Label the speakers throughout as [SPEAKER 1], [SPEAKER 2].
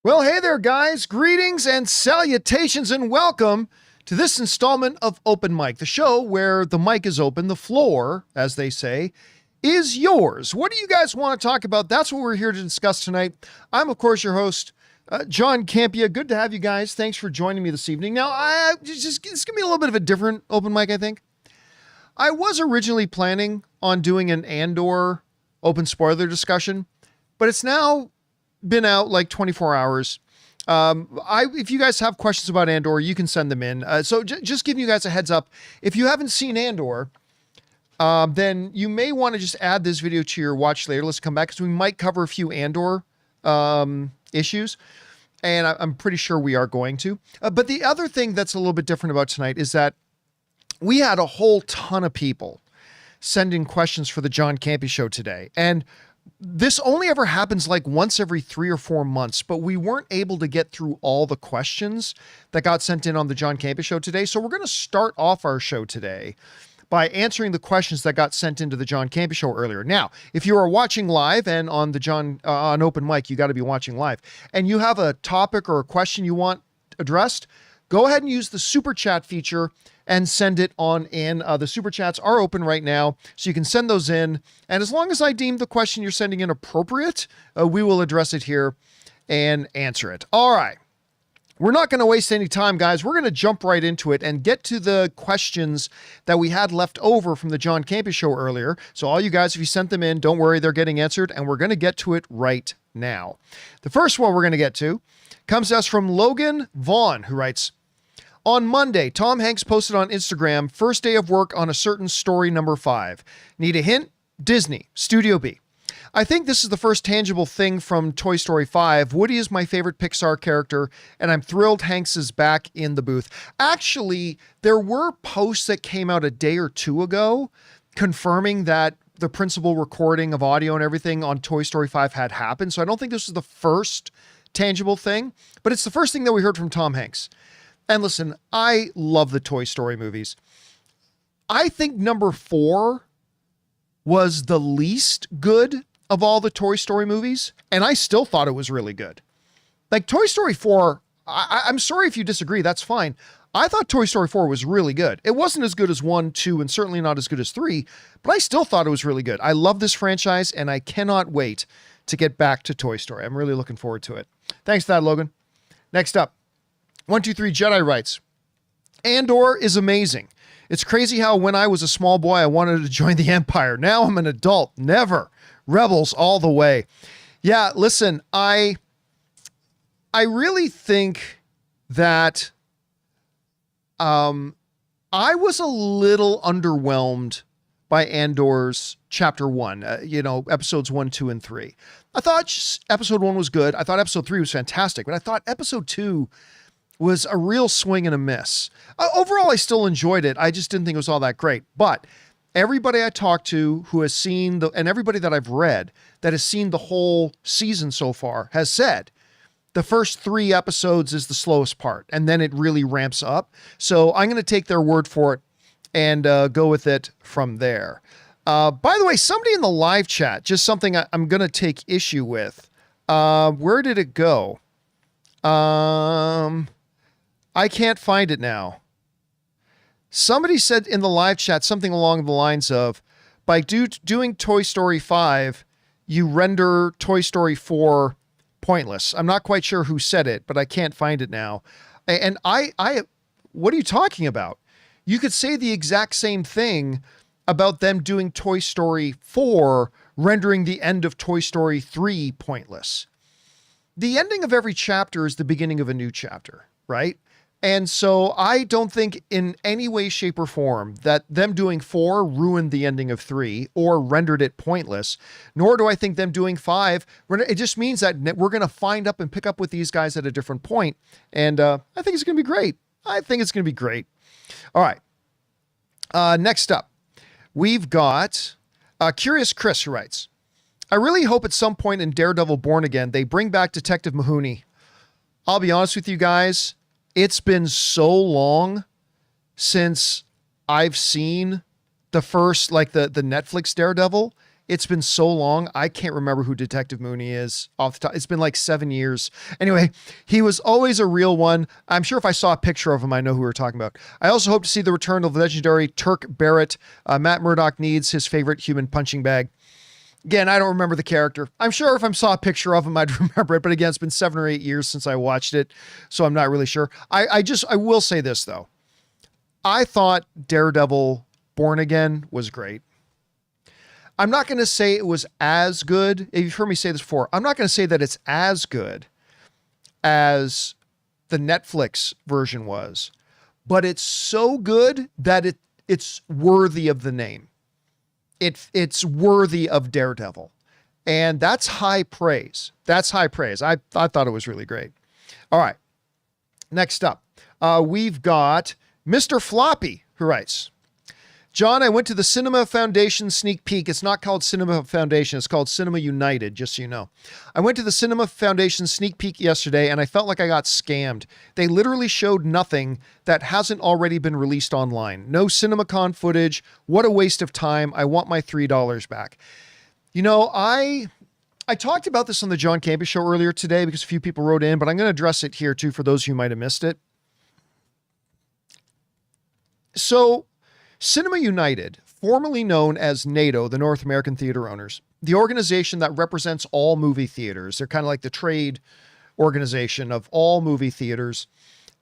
[SPEAKER 1] Well, hey there, guys. Greetings and salutations, and welcome to this installment of Open Mic, the show where the mic is open, the floor, as they say, is yours. What do you guys want to talk about? That's what we're here to discuss tonight. I'm, of course, your host, John Campea. Good to have you guys. Thanks for joining me this evening. Now, it's going to be a little bit of a different open mic, I think. I was originally planning on doing an Andor open spoiler discussion, but it's now been out like 24 hours. If you guys have questions about Andor, you can send them in. So just giving you guys a heads up, if you haven't seen Andor, then you may want to just add this video to your watch later. Let's come back because we might cover a few Andor issues, and I'm pretty sure we are going to. But the other thing that's a little bit different about tonight is that we had a whole ton of people send in questions for the John Campea show today, and this only ever happens like once every 3 or 4 months, but we weren't able to get through all the questions that got sent in on the John Campea show today. So we're going to start off our show today by answering the questions that got sent into the John Campea show earlier. Now, if you are watching live and on the on Open Mic, you got to be watching live, and you have a topic or a question you want addressed, go ahead and use the super chat feature and send it on in. The super chats are open right now, so you can send those in. And as long as I deem the question you're sending in appropriate, we will address it here and answer it. All right. We're not going to waste any time, guys. We're going to jump right into it and get to the questions that we had left over from the John Campea show earlier. So all you guys, if you sent them in, don't worry, they're getting answered, and we're going to get to it right now. The first one we're going to get to comes to us from Logan Vaughn, who writes, on Monday, Tom Hanks posted on Instagram, first day of work on a certain story number 5. Need a hint? Disney, Studio B. I think this is the first tangible thing from Toy Story 5. Woody is my favorite Pixar character, and I'm thrilled Hanks is back in the booth. Actually, there were posts that came out a day or two ago confirming that the principal recording of audio and everything on Toy Story 5 had happened. So I don't think this was the first tangible thing, but it's the first thing that we heard from Tom Hanks. And listen, I love the Toy Story movies. I think number 4 was the least good of all the Toy Story movies, and I still thought it was really good. Like Toy Story 4, I'm sorry if you disagree, that's fine. I thought Toy Story 4 was really good. It wasn't as good as 1, 2, and certainly not as good as 3, but I still thought it was really good. I love this franchise, and I cannot wait to get back to Toy Story. I'm really looking forward to it. Thanks for that, Logan. Next up. 123 Jedi writes, Andor is amazing. It's crazy how when I was a small boy, I wanted to join the Empire. Now I'm an adult. Never. Rebels all the way. Yeah, listen, I really think that I was a little underwhelmed by Andor's chapter 1, episodes 1, 2, and 3. I thought episode 1 was good. I thought episode 3 was fantastic, but I thought episode 2 was a real swing and a miss. Overall, I still enjoyed it. I just didn't think it was all that great. But everybody I talked to who has seen and everybody that I've read that has seen the whole season so far has said the first 3 episodes is the slowest part, and then it really ramps up. So I'm going to take their word for it and go with it from there. By the way, somebody in the live chat, just something I'm going to take issue with. Where did it go? I can't find it now. Somebody said in the live chat something along the lines of, by doing Toy Story 5, you render Toy Story 4 pointless. I'm not quite sure who said it, but I can't find it now. And what are you talking about? You could say the exact same thing about them doing Toy Story 4, rendering the end of Toy Story 3 pointless. The ending of every chapter is the beginning of a new chapter, right? And so I don't think in any way, shape, or form that them doing 4 ruined the ending of 3 or rendered it pointless, nor do I think them doing 5. It just means that we're going to find up and pick up with these guys at a different point. And I think it's going to be great. All right. Next up, we've got Curious Chris, who writes, I really hope at some point in Daredevil Born Again, they bring back Detective Mahoney. I'll be honest with you guys. It's been so long since I've seen the first, like the Netflix Daredevil, It's been so long. I can't remember who Detective Mooney is off the top. It's been like 7 years. Anyway, he was always a real one. I'm sure if I saw a picture of him, I know who we're talking about. I also hope to see the return of the legendary Turk Barrett. Matt Murdock needs his favorite human punching bag. Again, I don't remember the character. I'm sure if I saw a picture of him, I'd remember it. But again, it's been 7 or 8 years since I watched it, so I'm not really sure. I will say this, though. I thought Daredevil Born Again was great. I'm not going to say it was as good. You've heard me say this before. I'm not going to say that it's as good as the Netflix version was, but it's so good that it's worthy of the name. It's worthy of Daredevil. And that's high praise. That's high praise. I thought it was really great. All right. Next up, we've got Mr. Floppy, who writes, John, I went to the Cinema Foundation sneak peek. It's not called Cinema Foundation. It's called Cinema United, just so you know. I went to the Cinema Foundation sneak peek yesterday, and I felt like I got scammed. They literally showed nothing that hasn't already been released online. No CinemaCon footage. What a waste of time. I want my $3 back. You know, I talked about this on the John Campea show earlier today because a few people wrote in, but I'm going to address it here too for those who might have missed it. So, Cinema United, formerly known as NATO, the North American Theater Owners, the organization that represents all movie theaters. They're kind of like the trade organization of all movie theaters.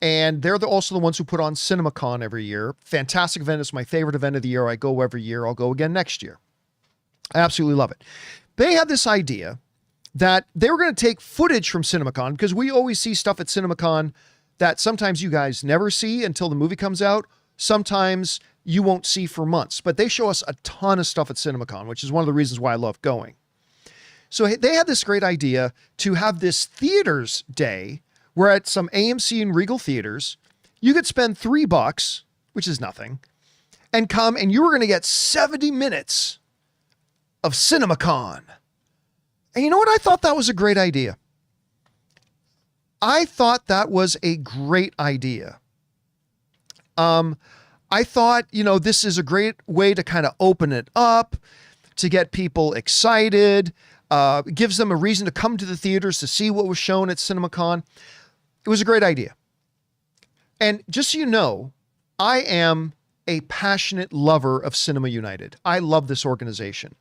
[SPEAKER 1] And they're also the ones who put on CinemaCon every year. Fantastic event. It's my favorite event of the year. I go every year. I'll go again next year. I absolutely love it. They had this idea that they were going to take footage from CinemaCon, because we always see stuff at CinemaCon that sometimes you guys never see until the movie comes out. Sometimes you won't see for months, but they show us a ton of stuff at CinemaCon, which is one of the reasons why I love going. So they had this great idea to have this theaters day where at some AMC and Regal theaters, you could spend $3, which is nothing, and come and you were going to get 70 minutes of CinemaCon. And you know what? I thought that was a great idea. I thought that was a great idea. I thought, this is a great way to kind of open it up, to get people excited, gives them a reason to come to the theaters to see what was shown at CinemaCon. It was a great idea. And just so you know, I am a passionate lover of Cinema United. I love this organization.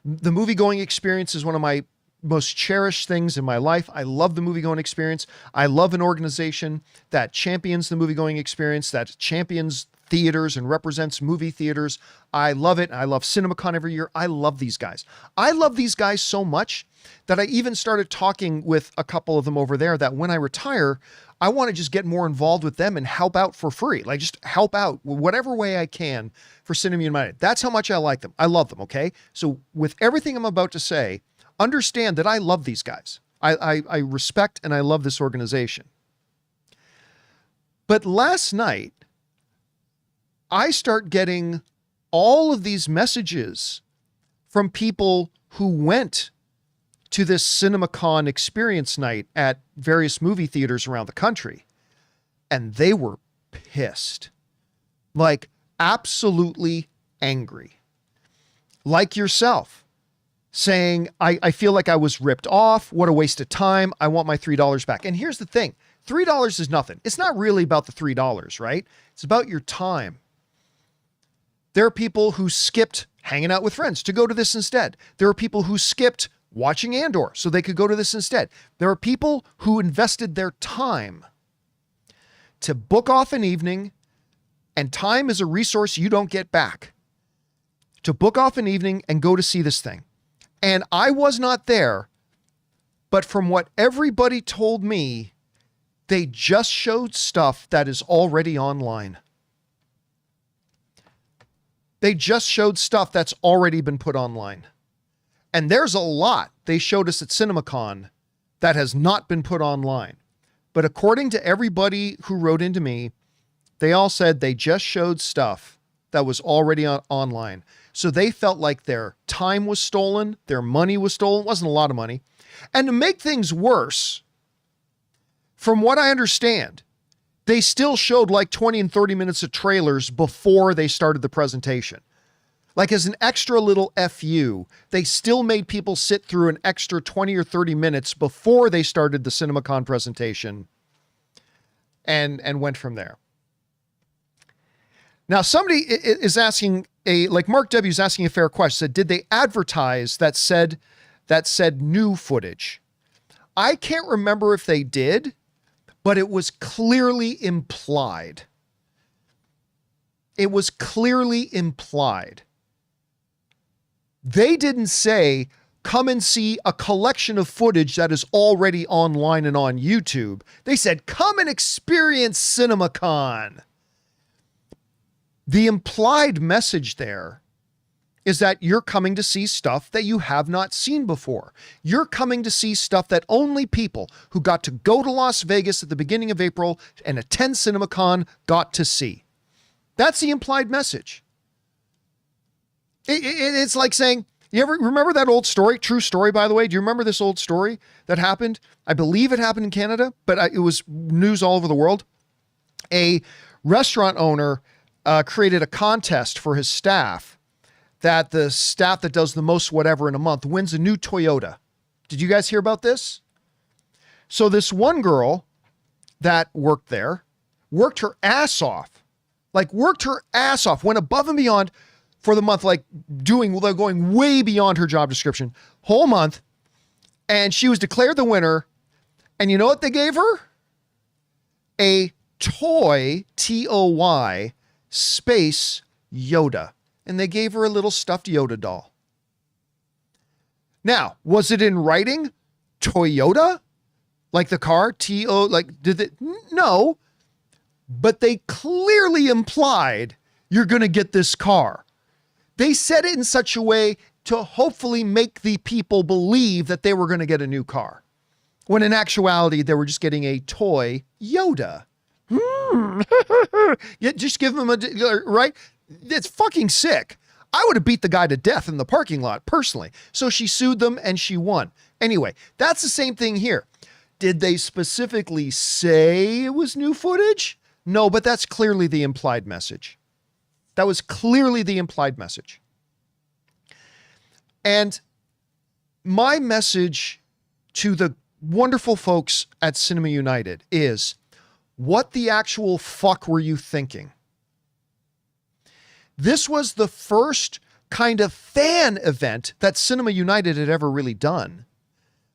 [SPEAKER 1] The movie-going experience is one of my most cherished things in my life. I love the movie-going experience. I love an organization that champions the movie-going experience, that champions theaters and represents movie theaters. I love it. I love CinemaCon every year. I love these guys. I love these guys so much that I even started talking with a couple of them over there that when I retire, I want to just get more involved with them and help out for free. Like just help out whatever way I can for Cinema United. That's how much I like them. I love them. Okay. So with everything I'm about to say, understand that I love these guys. I respect and I love this organization. But last night, I start getting all of these messages from people who went to this CinemaCon experience night at various movie theaters around the country. And they were pissed. Like absolutely angry. Like yourself. Saying, I feel like I was ripped off. What a waste of time. I want my $3 back. And here's the thing. $3 is nothing. It's not really about the $3, right? It's about your time. There are people who skipped hanging out with friends to go to this instead. There are people who skipped watching Andor so they could go to this instead. There are people who invested their time to book off an evening, and time is a resource you don't get back. To book off an evening and go to see this thing. And I was not there, but from what everybody told me, they just showed stuff that is already online. They just showed stuff that's already been put online. And there's a lot they showed us at CinemaCon that has not been put online. But according to everybody who wrote into me, they all said they just showed stuff that was already online. So they felt like their time was stolen, their money was stolen. It wasn't a lot of money. And to make things worse, from what I understand, they still showed like 20 and 30 minutes of trailers before they started the presentation. Like as an extra little FU, they still made people sit through an extra 20 or 30 minutes before they started the CinemaCon presentation and went from there. Now, somebody is asking like Mark W is asking a fair question. Said, did they advertise that said new footage? I can't remember if they did, but it was clearly implied. It was clearly implied. They didn't say, come and see a collection of footage that is already online and on YouTube. They said, come and experience CinemaCon. The implied message there is that you're coming to see stuff that you have not seen before. You're coming to see stuff that only people who got to go to Las Vegas at the beginning of April and attend CinemaCon got to see. That's the implied message. It's like saying, you ever remember that old story, true story, by the way? Do you remember this old story that happened? I believe it happened in Canada, but it was news all over the world. A restaurant owner created a contest for his staff that the staff that does the most whatever in a month wins a new Toyota. Did you guys hear about this? So this one girl that worked there worked her ass off, went above and beyond for the month, going way beyond her job description, whole month. And she was declared the winner. And you know what they gave her? A toy, T-O-Y, space Yoda. And they gave her a little stuffed Yoda doll. Now, was it in writing? Toyota? Like the car? No. But they clearly implied you're going to get this car. They said it in such a way to hopefully make the people believe that they were going to get a new car. When in actuality, they were just getting a toy Yoda. Yeah, just give them right? It's fucking sick. I would have beat the guy to death in the parking lot personally. So she sued them and she won. Anyway, that's the same thing here. Did they specifically say it was new footage? No, but that's clearly the implied message. That was clearly the implied message. And my message to the wonderful folks at Cinema United is, what the actual fuck were you thinking? This was the first kind of fan event that Cinema United had ever really done.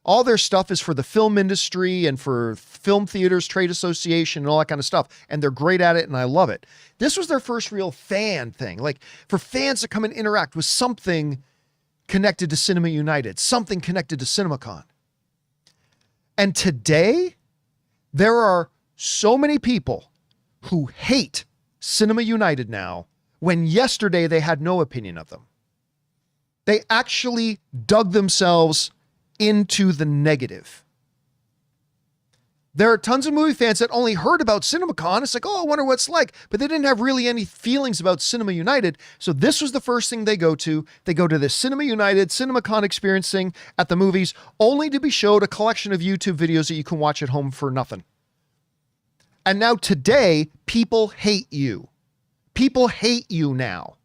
[SPEAKER 1] All their stuff is for the film industry and for film theaters, trade association, and all that kind of stuff. And they're great at it, and I love it. This was their first real fan thing. Like, for fans to come and interact with something connected to Cinema United, something connected to CinemaCon. And today, there are so many people who hate Cinema United now, when yesterday they had no opinion of them. They actually dug themselves into the negative. There are tons of movie fans that only heard about CinemaCon. It's like, oh, I wonder what it's like. But they didn't have really any feelings about Cinema United. So this was the first thing they go to. They go to this Cinema United, CinemaCon experiencing at the movies, only to be showed a collection of YouTube videos that you can watch at home for nothing. And now today, people hate you. People hate you now.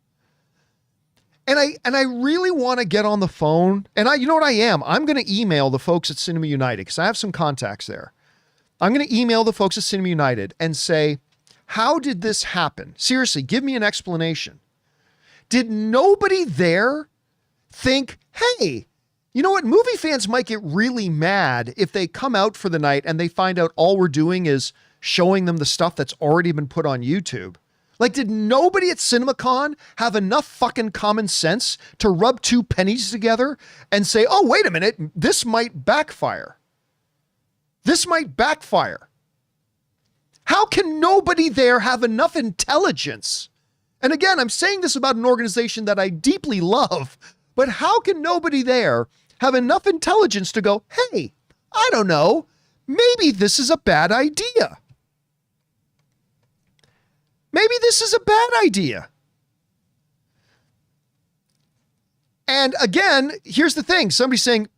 [SPEAKER 1] And I really want to get on the phone, and you know what I am? I'm going to email the folks at Cinema United because I have some contacts there. I'm going to email the folks at Cinema United and say, how did this happen? Seriously, give me an explanation. Did nobody there think, hey, you know what? Movie fans might get really mad if they come out for the night and they find out all we're doing is showing them the stuff that's already been put on YouTube. Like, did nobody at CinemaCon have enough fucking common sense to rub two pennies together and say, oh, wait a minute, this might backfire? This might backfire. How can nobody there have enough intelligence? And again, I'm saying this about an organization that I deeply love, but how can nobody there have enough intelligence to go, hey, I don't know, maybe this is a bad idea. Maybe this is a bad idea. And again, here's the thing. Somebody's saying,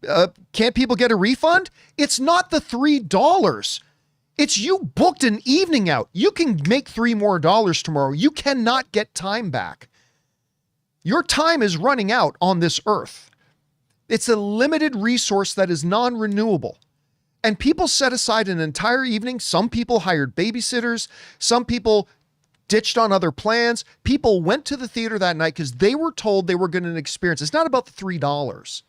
[SPEAKER 1] can't people get a refund? It's not the $3. It's you booked an evening out. You can make $3 more tomorrow. You cannot get time back. Your time is running out on this earth. It's a limited resource that is non-renewable. And people set aside an entire evening. Some people hired babysitters. Some people ditched on other plans. People went to the theater that night because they were told they were going to experience. It's not about the $3.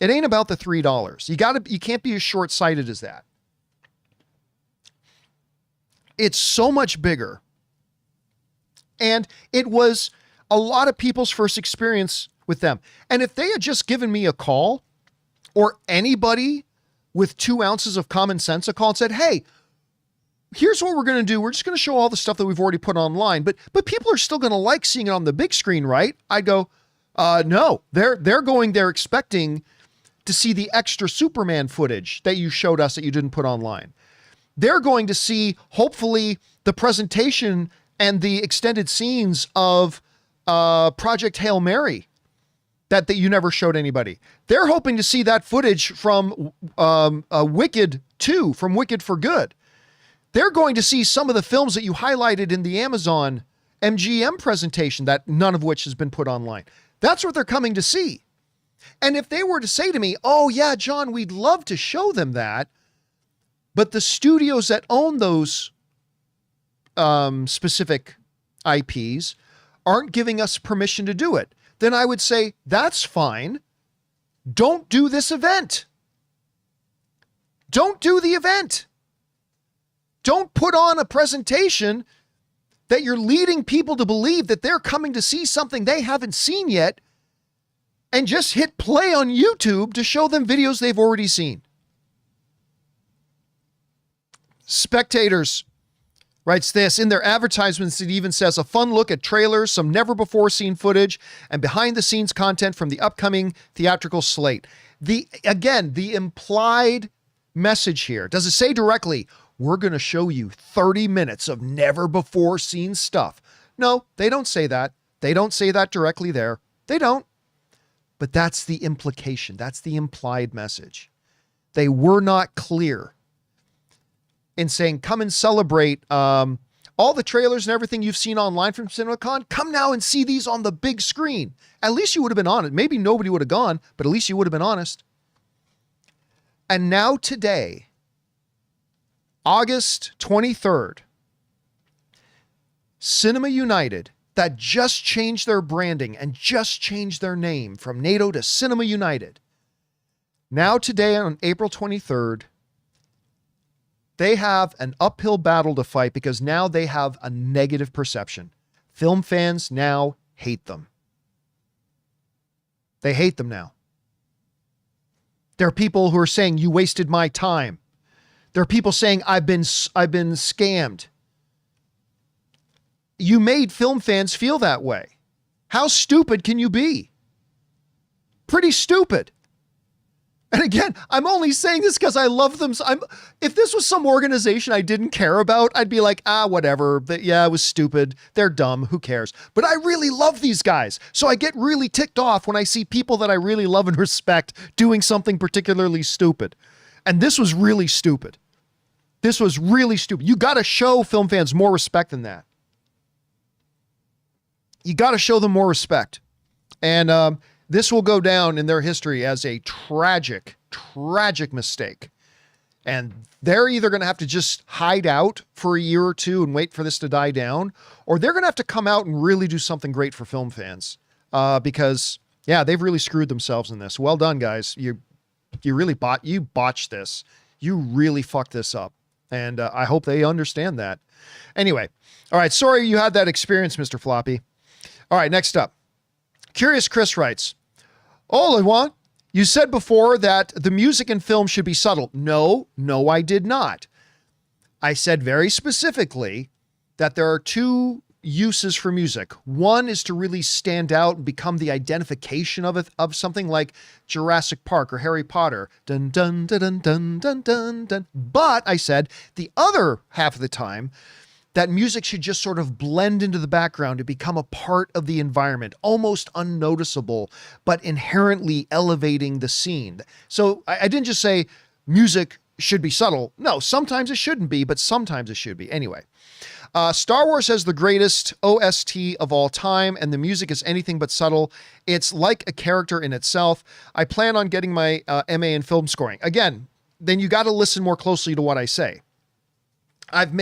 [SPEAKER 1] It ain't about the $3. You can't be as short-sighted as that. It's so much bigger. And it was a lot of people's first experience with them. And if they had just given me a call, or anybody with 2 ounces of common sense a call and said, hey, here's what we're going to do. We're just going to show all the stuff that we've already put online, but people are still going to like seeing it on the big screen, right? I'd go, no, they're expecting to see the extra Superman footage that you showed us that you didn't put online. They're going to see, hopefully, the presentation and the extended scenes of Project Hail Mary that you never showed anybody. They're hoping to see that footage from Wicked 2, from Wicked for Good. They're going to see some of the films that you highlighted in the Amazon MGM presentation, that none of which has been put online. That's what they're coming to see. And if they were to say to me, oh yeah, John, we'd love to show them that, but the studios that own those specific IPs aren't giving us permission to do it, then I would say, that's fine. Don't do this event. Don't do the event. Don't put on a presentation that you're leading people to believe that they're coming to see something they haven't seen yet, and just hit play on YouTube to show them videos they've already seen. Spectators writes this, in their advertisements, it even says a fun look at trailers, some never before seen footage, and behind the scenes content from the upcoming theatrical slate. The implied message here, does it say directly, we're going to show you 30 minutes of never before seen stuff? No, they don't say that. They don't say that directly there. They don't. But that's the implication. That's the implied message. They were not clear in saying, come and celebrate all the trailers and everything you've seen online from CinemaCon. Come now and see these on the big screen. At least you would have been honest. Maybe nobody would have gone, but at least you would have been honest. And now today, August 23rd, Cinema United, that just changed their branding and just changed their name from NATO to Cinema United. Now today on April 23rd, they have an uphill battle to fight because now they have a negative perception. Film fans now hate them. They hate them now. There are people who are saying, you wasted my time. There are people saying, I've been scammed. You made film fans feel that way. How stupid can you be? Pretty stupid. And again, I'm only saying this because I love them. If this was some organization I didn't care about, I'd be like, whatever. Yeah, it was stupid. They're dumb. Who cares? But I really love these guys. So I get really ticked off when I see people that I really love and respect doing something particularly stupid. And this was really stupid. This was really stupid. You got to show film fans more respect than that. You got to show them more respect. And this will go down in their history as a tragic, tragic mistake. And they're either going to have to just hide out for a year or two and wait for this to die down, or they're going to have to come out and really do something great for film fans. Because, yeah, they've really screwed themselves in this. Well done, guys. You really botched this. You really fucked this up. And I hope they understand that. Anyway. All right. Sorry you had that experience, Mr. Floppy. All right. Next up. Curious Chris writes, oh, Lewan, you said before that the music in film should be subtle. No, I did not. I said very specifically that there are two uses for music. One is to really stand out and become the identification of something like Jurassic Park or Harry Potter. Dun, dun, dun, dun, dun, dun, dun, dun. But I said the other half of the time, that music should just sort of blend into the background to become a part of the environment, almost unnoticeable, but inherently elevating the scene. So I didn't just say music should be subtle. No, sometimes it shouldn't be, but sometimes it should be. Anyway, Star Wars has the greatest OST of all time, and the music is anything but subtle. It's like a character in itself. I plan on getting my MA in film scoring. Again, then you got to listen more closely to what I say. I've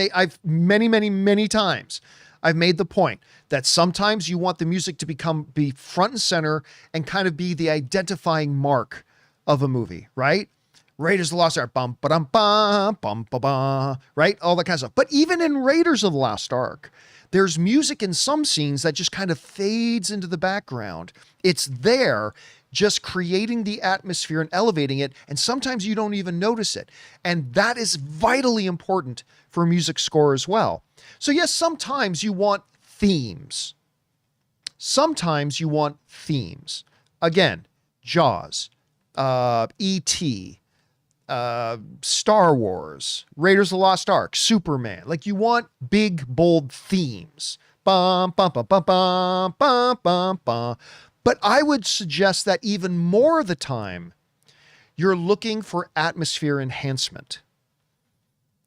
[SPEAKER 1] many times I've made the point that sometimes you want the music to be front and center and kind of be the identifying mark of a movie, right? Raiders of the Lost Ark, bum ba dum bum bum ba ba, right? All that kind of stuff. But even in Raiders of the Lost Ark, there's music in some scenes that just kind of fades into the background. It's there, just creating the atmosphere and elevating it, and sometimes you don't even notice it. And that is vitally important for a music score as well. So yes, sometimes you want themes. Sometimes you want themes. Again, Jaws, E.T., Star Wars, Raiders of the Lost Ark, Superman. Like, you want big, bold themes. Bum, bum, bum, bum, bum, bum, bum, bum. But I would suggest that even more of the time, you're looking for atmosphere enhancement.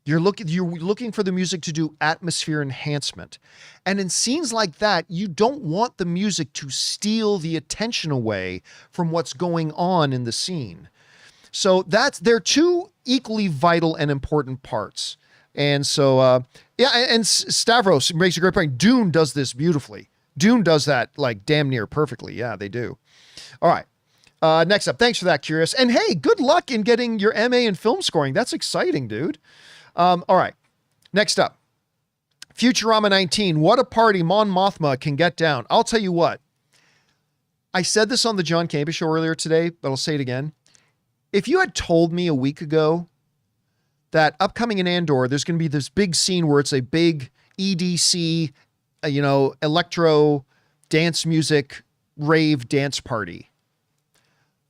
[SPEAKER 1] You're looking for the music to do atmosphere enhancement. And in scenes like that, you don't want the music to steal the attention away from what's going on in the scene. So they're two equally vital and important parts. And so, and Stavros makes a great point. Dune does this beautifully. Dune does that like damn near perfectly. Yeah, they do. All right. Next up, thanks for that, Curious. And hey, good luck in getting your MA in film scoring. That's exciting, dude. All right. Next up, Futurama 19. What a party Mon Mothma can get down. I'll tell you what. I said this on the John Campea show earlier today, but I'll say it again. If you had told me a week ago that upcoming in Andor, there's going to be this big scene where it's a big EDC, electro dance music, rave dance party,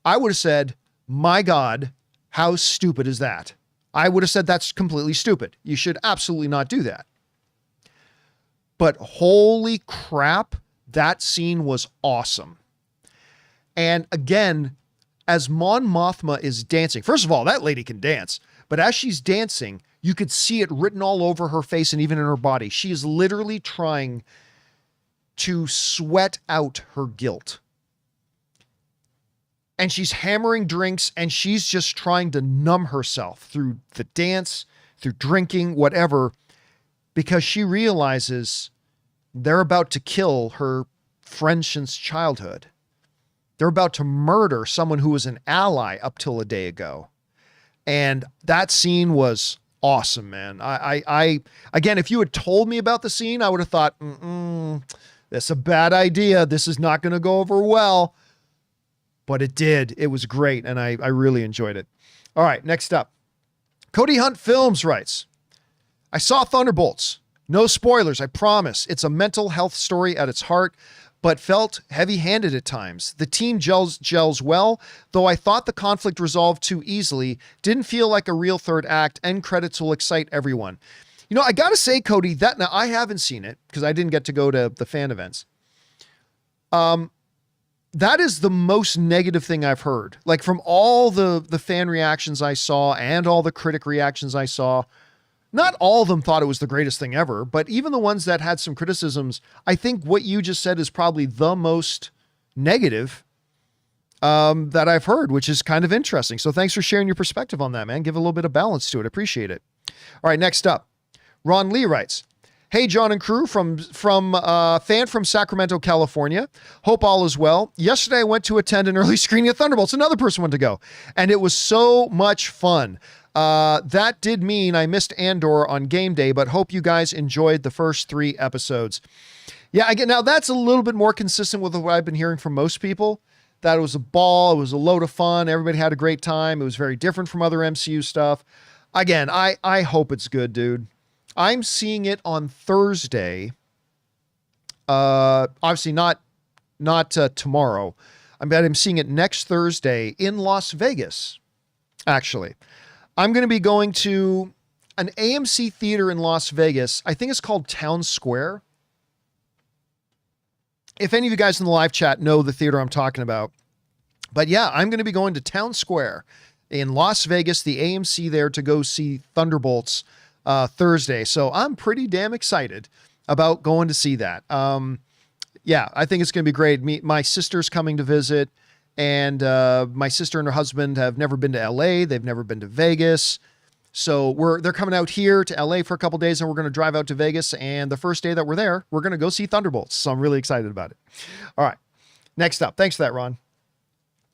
[SPEAKER 1] I would have said, my God, how stupid is that? I would have said that's completely stupid. You should absolutely not do that. But holy crap, that scene was awesome. And again, as Mon Mothma is dancing, first of all, that lady can dance, but as she's dancing, you could see it written all over her face and even in her body. She is literally trying to sweat out her guilt. And she's hammering drinks and she's just trying to numb herself through the dance, through drinking, whatever, because she realizes they're about to kill her friend since childhood. They're about to murder someone who was an ally up till a day ago. And that scene was awesome, man. I again, if you had told me about the scene, I would have thought, that's a bad idea. This is not going to go over well. But it did. It was great. And I really enjoyed it. All right, next up. Cody Hunt Films writes, I saw Thunderbolts. No spoilers, I promise. It's a mental health story at its heart, but felt heavy-handed at times. The team gels well, though I thought the conflict resolved too easily. Didn't feel like a real third act. End credits will excite everyone. I got to say, Cody, that now I haven't seen it because I didn't get to go to the fan events. That is the most negative thing I've heard. Like, from all the fan reactions I saw and all the critic reactions I saw, not all of them thought it was the greatest thing ever, but even the ones that had some criticisms, I think what you just said is probably the most negative that I've heard, which is kind of interesting. So thanks for sharing your perspective on that, man. Give a little bit of balance to it. Appreciate it. All right, next up. Ron Lee writes, hey, John and crew, from fan from Sacramento, California. Hope all is well. Yesterday, I went to attend an early screening of Thunderbolts. Another person went to go, and it was so much fun. That did mean I missed Andor on game day, but hope you guys enjoyed the first 3 episodes. Yeah, again, now that's a little bit more consistent with what I've been hearing from most people, that it was a ball, it was a load of fun, everybody had a great time, it was very different from other MCU stuff. Again, I hope it's good, dude. I'm seeing it on Thursday. Obviously not tomorrow. I'm seeing it next Thursday in Las Vegas, actually. I'm going to be going to an AMC theater in Las Vegas. I think it's called Town Square. If any of you guys in the live chat know the theater I'm talking about. But yeah, I'm going to be going to Town Square in Las Vegas, the AMC there, to go see Thunderbolts. Thursday. So I'm pretty damn excited about going to see that. Yeah, I think it's going to be great. My sister's coming to visit, and my sister and her husband have never been to LA. They've never been to Vegas. So they're coming out here to LA for a couple days, and we're going to drive out to Vegas. And the first day that we're there, we're going to go see Thunderbolts. So I'm really excited about it. All right. Next up. Thanks for that, Ron.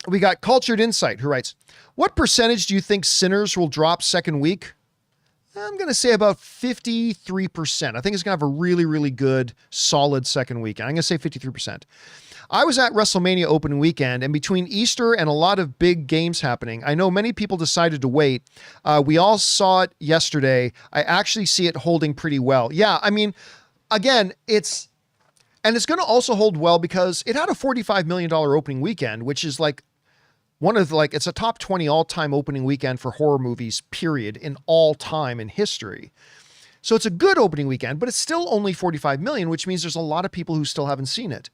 [SPEAKER 1] We got Cultured Insight, who writes, what percentage do you think Sinners will drop second week? I'm going to say about 53%. I think it's going to have a really, really good, solid second weekend. I'm going to say 53%. I was at WrestleMania opening weekend, and between Easter and a lot of big games happening, I know many people decided to wait. We all saw it yesterday. I actually see it holding pretty well. Yeah, I mean, again, it's going to also hold well because it had a $45 million opening weekend, which is like it's a top 20 all-time opening weekend for horror movies, period, in all time in history. So it's a good opening weekend, but it's still only 45 million, which means there's a lot of people who still haven't seen it.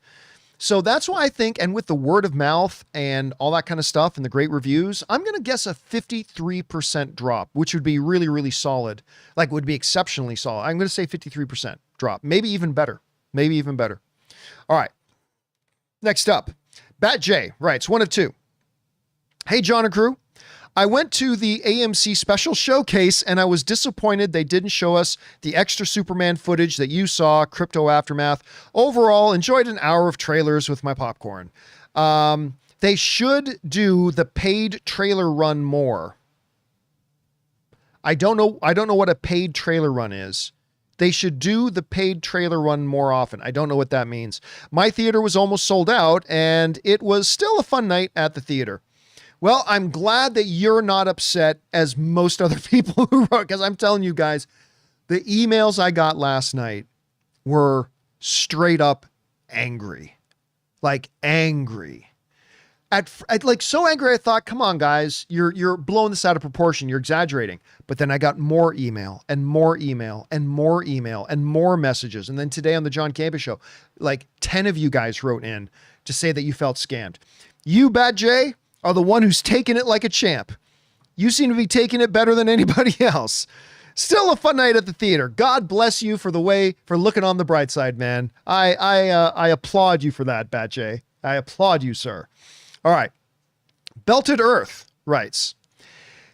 [SPEAKER 1] So that's why I think, and with the word of mouth and all that kind of stuff and the great reviews, I'm going to guess a 53% drop, which would be really, really solid. Like would be exceptionally solid. I'm going to say 53% drop, maybe even better. All right. Next up, Bat J writes, one of two. Hey, John and crew. I went to the AMC special showcase and I was disappointed they didn't show us the extra Superman footage that you saw, Crypto Aftermath. Overall, enjoyed an hour of trailers with my popcorn. They should do the paid trailer run more. I don't know what a paid trailer run is. They should do the paid trailer run more often. I don't know what that means. My theater was almost sold out and it was still a fun night at the theater. Well, I'm glad that you're not upset as most other people who wrote, because I'm telling you guys, the emails I got last night were straight up angry. Like angry. At so angry I thought, come on guys, you're blowing this out of proportion, you're exaggerating. But then I got more email and more email and more email and more messages. And then today on the John Campea show, like 10 of you guys wrote in to say that you felt scammed. You, Bad J, are the one who's taking it like a champ. You seem to be taking it better than anybody else. Still a fun night at the theater. God bless you for looking on the bright side, man. I applaud you for that, Bat J. I applaud you, sir. All right. Belted Earth writes,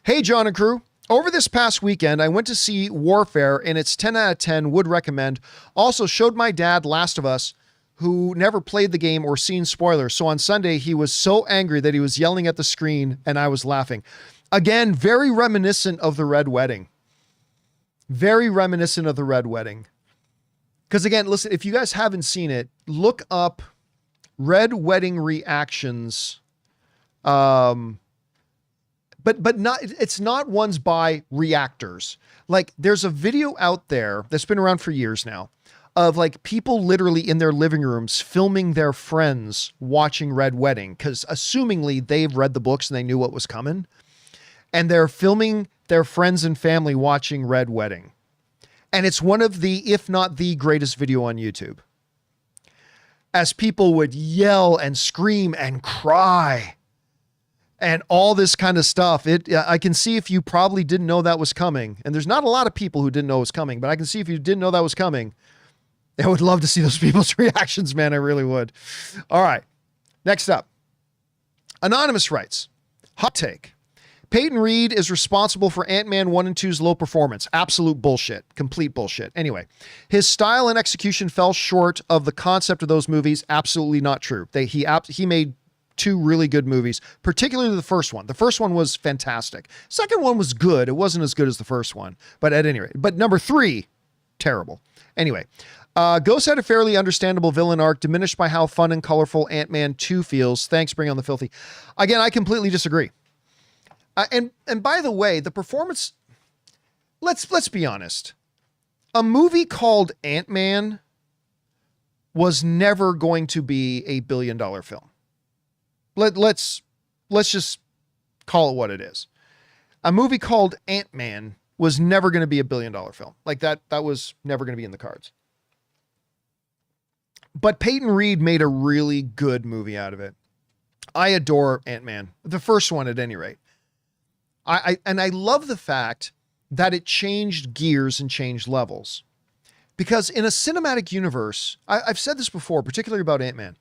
[SPEAKER 1] hey, John and crew. Over this past weekend, I went to see Warfare, and it's 10 out of 10, would recommend. Also showed my dad Last of Us, who never played the game or seen spoilers. So on Sunday, he was so angry that he was yelling at the screen and I was laughing. Again, very reminiscent of the Red Wedding. Very reminiscent of the Red Wedding. Because again, listen, if you guys haven't seen it, look up Red Wedding reactions. But not, it's not ones by reactors. Like there's a video out there that's been around for years now of like people literally in their living rooms filming their friends watching Red Wedding, because assumingly they've read the books and they knew what was coming, and they're filming their friends and family watching Red Wedding. And it's one of the, if not the greatest video on YouTube, as people would yell and scream and cry and all this kind of stuff. I can see if you probably didn't know that was coming, and there's not a lot of people who didn't know it was coming, but I can see if you didn't know that was coming, I would love to see those people's reactions, man. I really would. All right. Next up. Anonymous writes, hot take. Peyton Reed is responsible for Ant-Man 1 and 2's low performance. Absolute bullshit. Complete bullshit. Anyway, his style and execution fell short of the concept of those movies. Absolutely not true. He made two really good movies, particularly the first one. The first one was fantastic. Second one was good. It wasn't as good as the first one, but at any rate, but number 3, terrible. Anyway, Ghost had a fairly understandable villain arc, diminished by how fun and colorful Ant-Man 2 feels. Thanks, Bring on the Filthy. Again, I completely disagree. And by the way, the performance, let's be honest. A movie called Ant-Man was never going to be a billion-dollar film. Let's just call it what it is. A movie called Ant-Man was never going to be a billion-dollar film. Like that was never going to be in the cards. But Peyton Reed made a really good movie out of it. I adore Ant-Man. The first one at any rate. I love the fact that it changed gears and changed levels. Because in a cinematic universe, I've said this before, particularly about Ant-Man.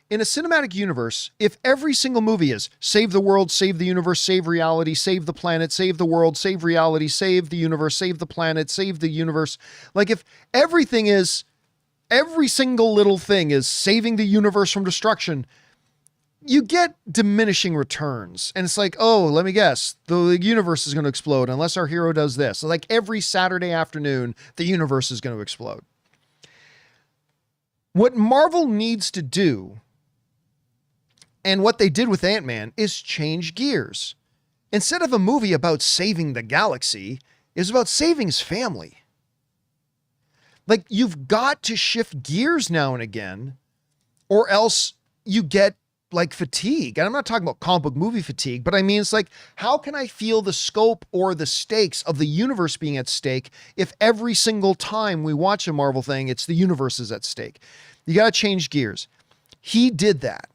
[SPEAKER 1] In a cinematic universe, if every single movie is save the world, save the universe, save reality, save the planet, save the world, save reality, save the universe, save the planet, save the universe. Like if everything is, every single little thing is saving the universe from destruction, you get diminishing returns. And it's like, oh, let me guess, the universe is going to explode unless our hero does this. So like every Saturday afternoon, the universe is going to explode. What Marvel needs to do, and what they did with Ant-Man, is change gears. Instead of a movie about saving the galaxy, it's about saving his family. Like, you've got to shift gears now and again, or else you get like fatigue. And I'm not talking about comic book movie fatigue, but I mean, it's like, how can I feel the scope or the stakes of the universe being at stake if every single time we watch a Marvel thing, it's the universe is at stake? You got to change gears. He did that.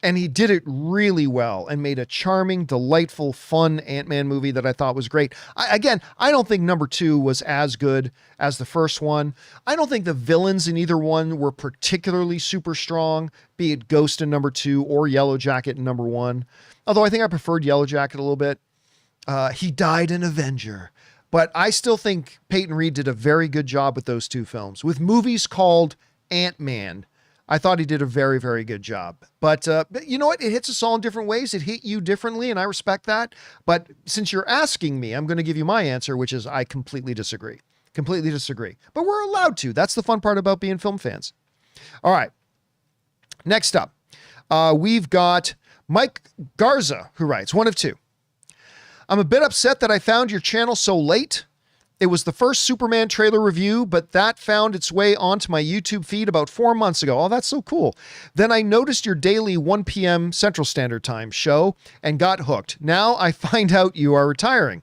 [SPEAKER 1] And he did it really well and made a charming, delightful, fun Ant-Man movie that I thought was great. I don't think number 2 was as good as the first one. I don't think the villains in either one were particularly super strong, be it Ghost in number 2 or Yellow Jacket in number 1. Although I think I preferred Yellow Jacket a little bit. He died an Avenger. But I still think Peyton Reed did a very good job with those 2 films. With movies called Ant-Man, I thought he did a very, very good job. But you know what? It hits us all in different ways. It hit you differently, and I respect that. But since you're asking me, I'm going to give you my answer, which is I completely disagree. Completely disagree. But we're allowed to. That's the fun part about being film fans. All right. Next up, we've got Mike Garza, who writes, 1 of 2. I'm a bit upset that I found your channel so late. It was the first Superman trailer review, but that found its way onto my YouTube feed about 4 months ago. Oh, that's so cool. Then I noticed your daily 1 p.m. Central Standard Time show and got hooked. Now I find out you are retiring.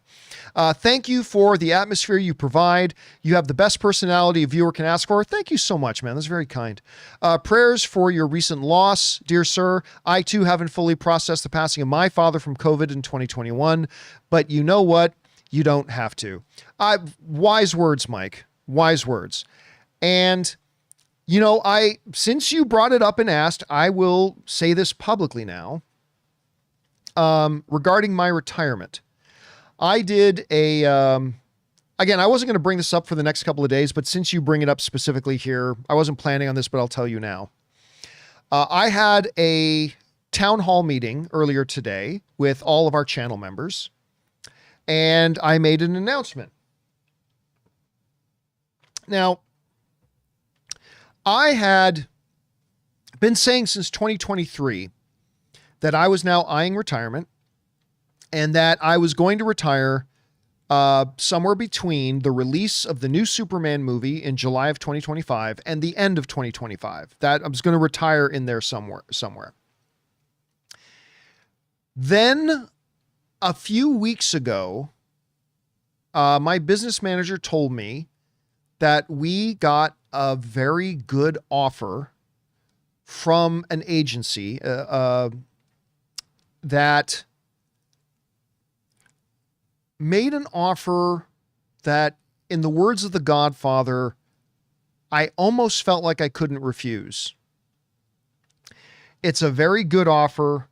[SPEAKER 1] Thank you for the atmosphere you provide. You have the best personality a viewer can ask for. Thank you so much, man. That's very kind. Prayers for your recent loss, dear sir. I too haven't fully processed the passing of my father from COVID in 2021, but you know what? You don't have to. Wise words, Mike. Wise words. And, you know, since you brought it up and asked, I will say this publicly now. Regarding my retirement, I did again, I wasn't going to bring this up for the next couple of days, but since you bring it up specifically here, I wasn't planning on this, but I'll tell you now. I had a town hall meeting earlier today with all of our channel members. And I made an announcement. Now, I had been saying since 2023 that I was now eyeing retirement and that I was going to retire somewhere between the release of the new Superman movie in July of 2025 and the end of 2025. That I was going to retire in there somewhere. Then a few weeks ago, my business manager told me that we got a very good offer from an agency that made an offer that, in the words of The Godfather, I almost felt like I couldn't refuse. It's a very good offer.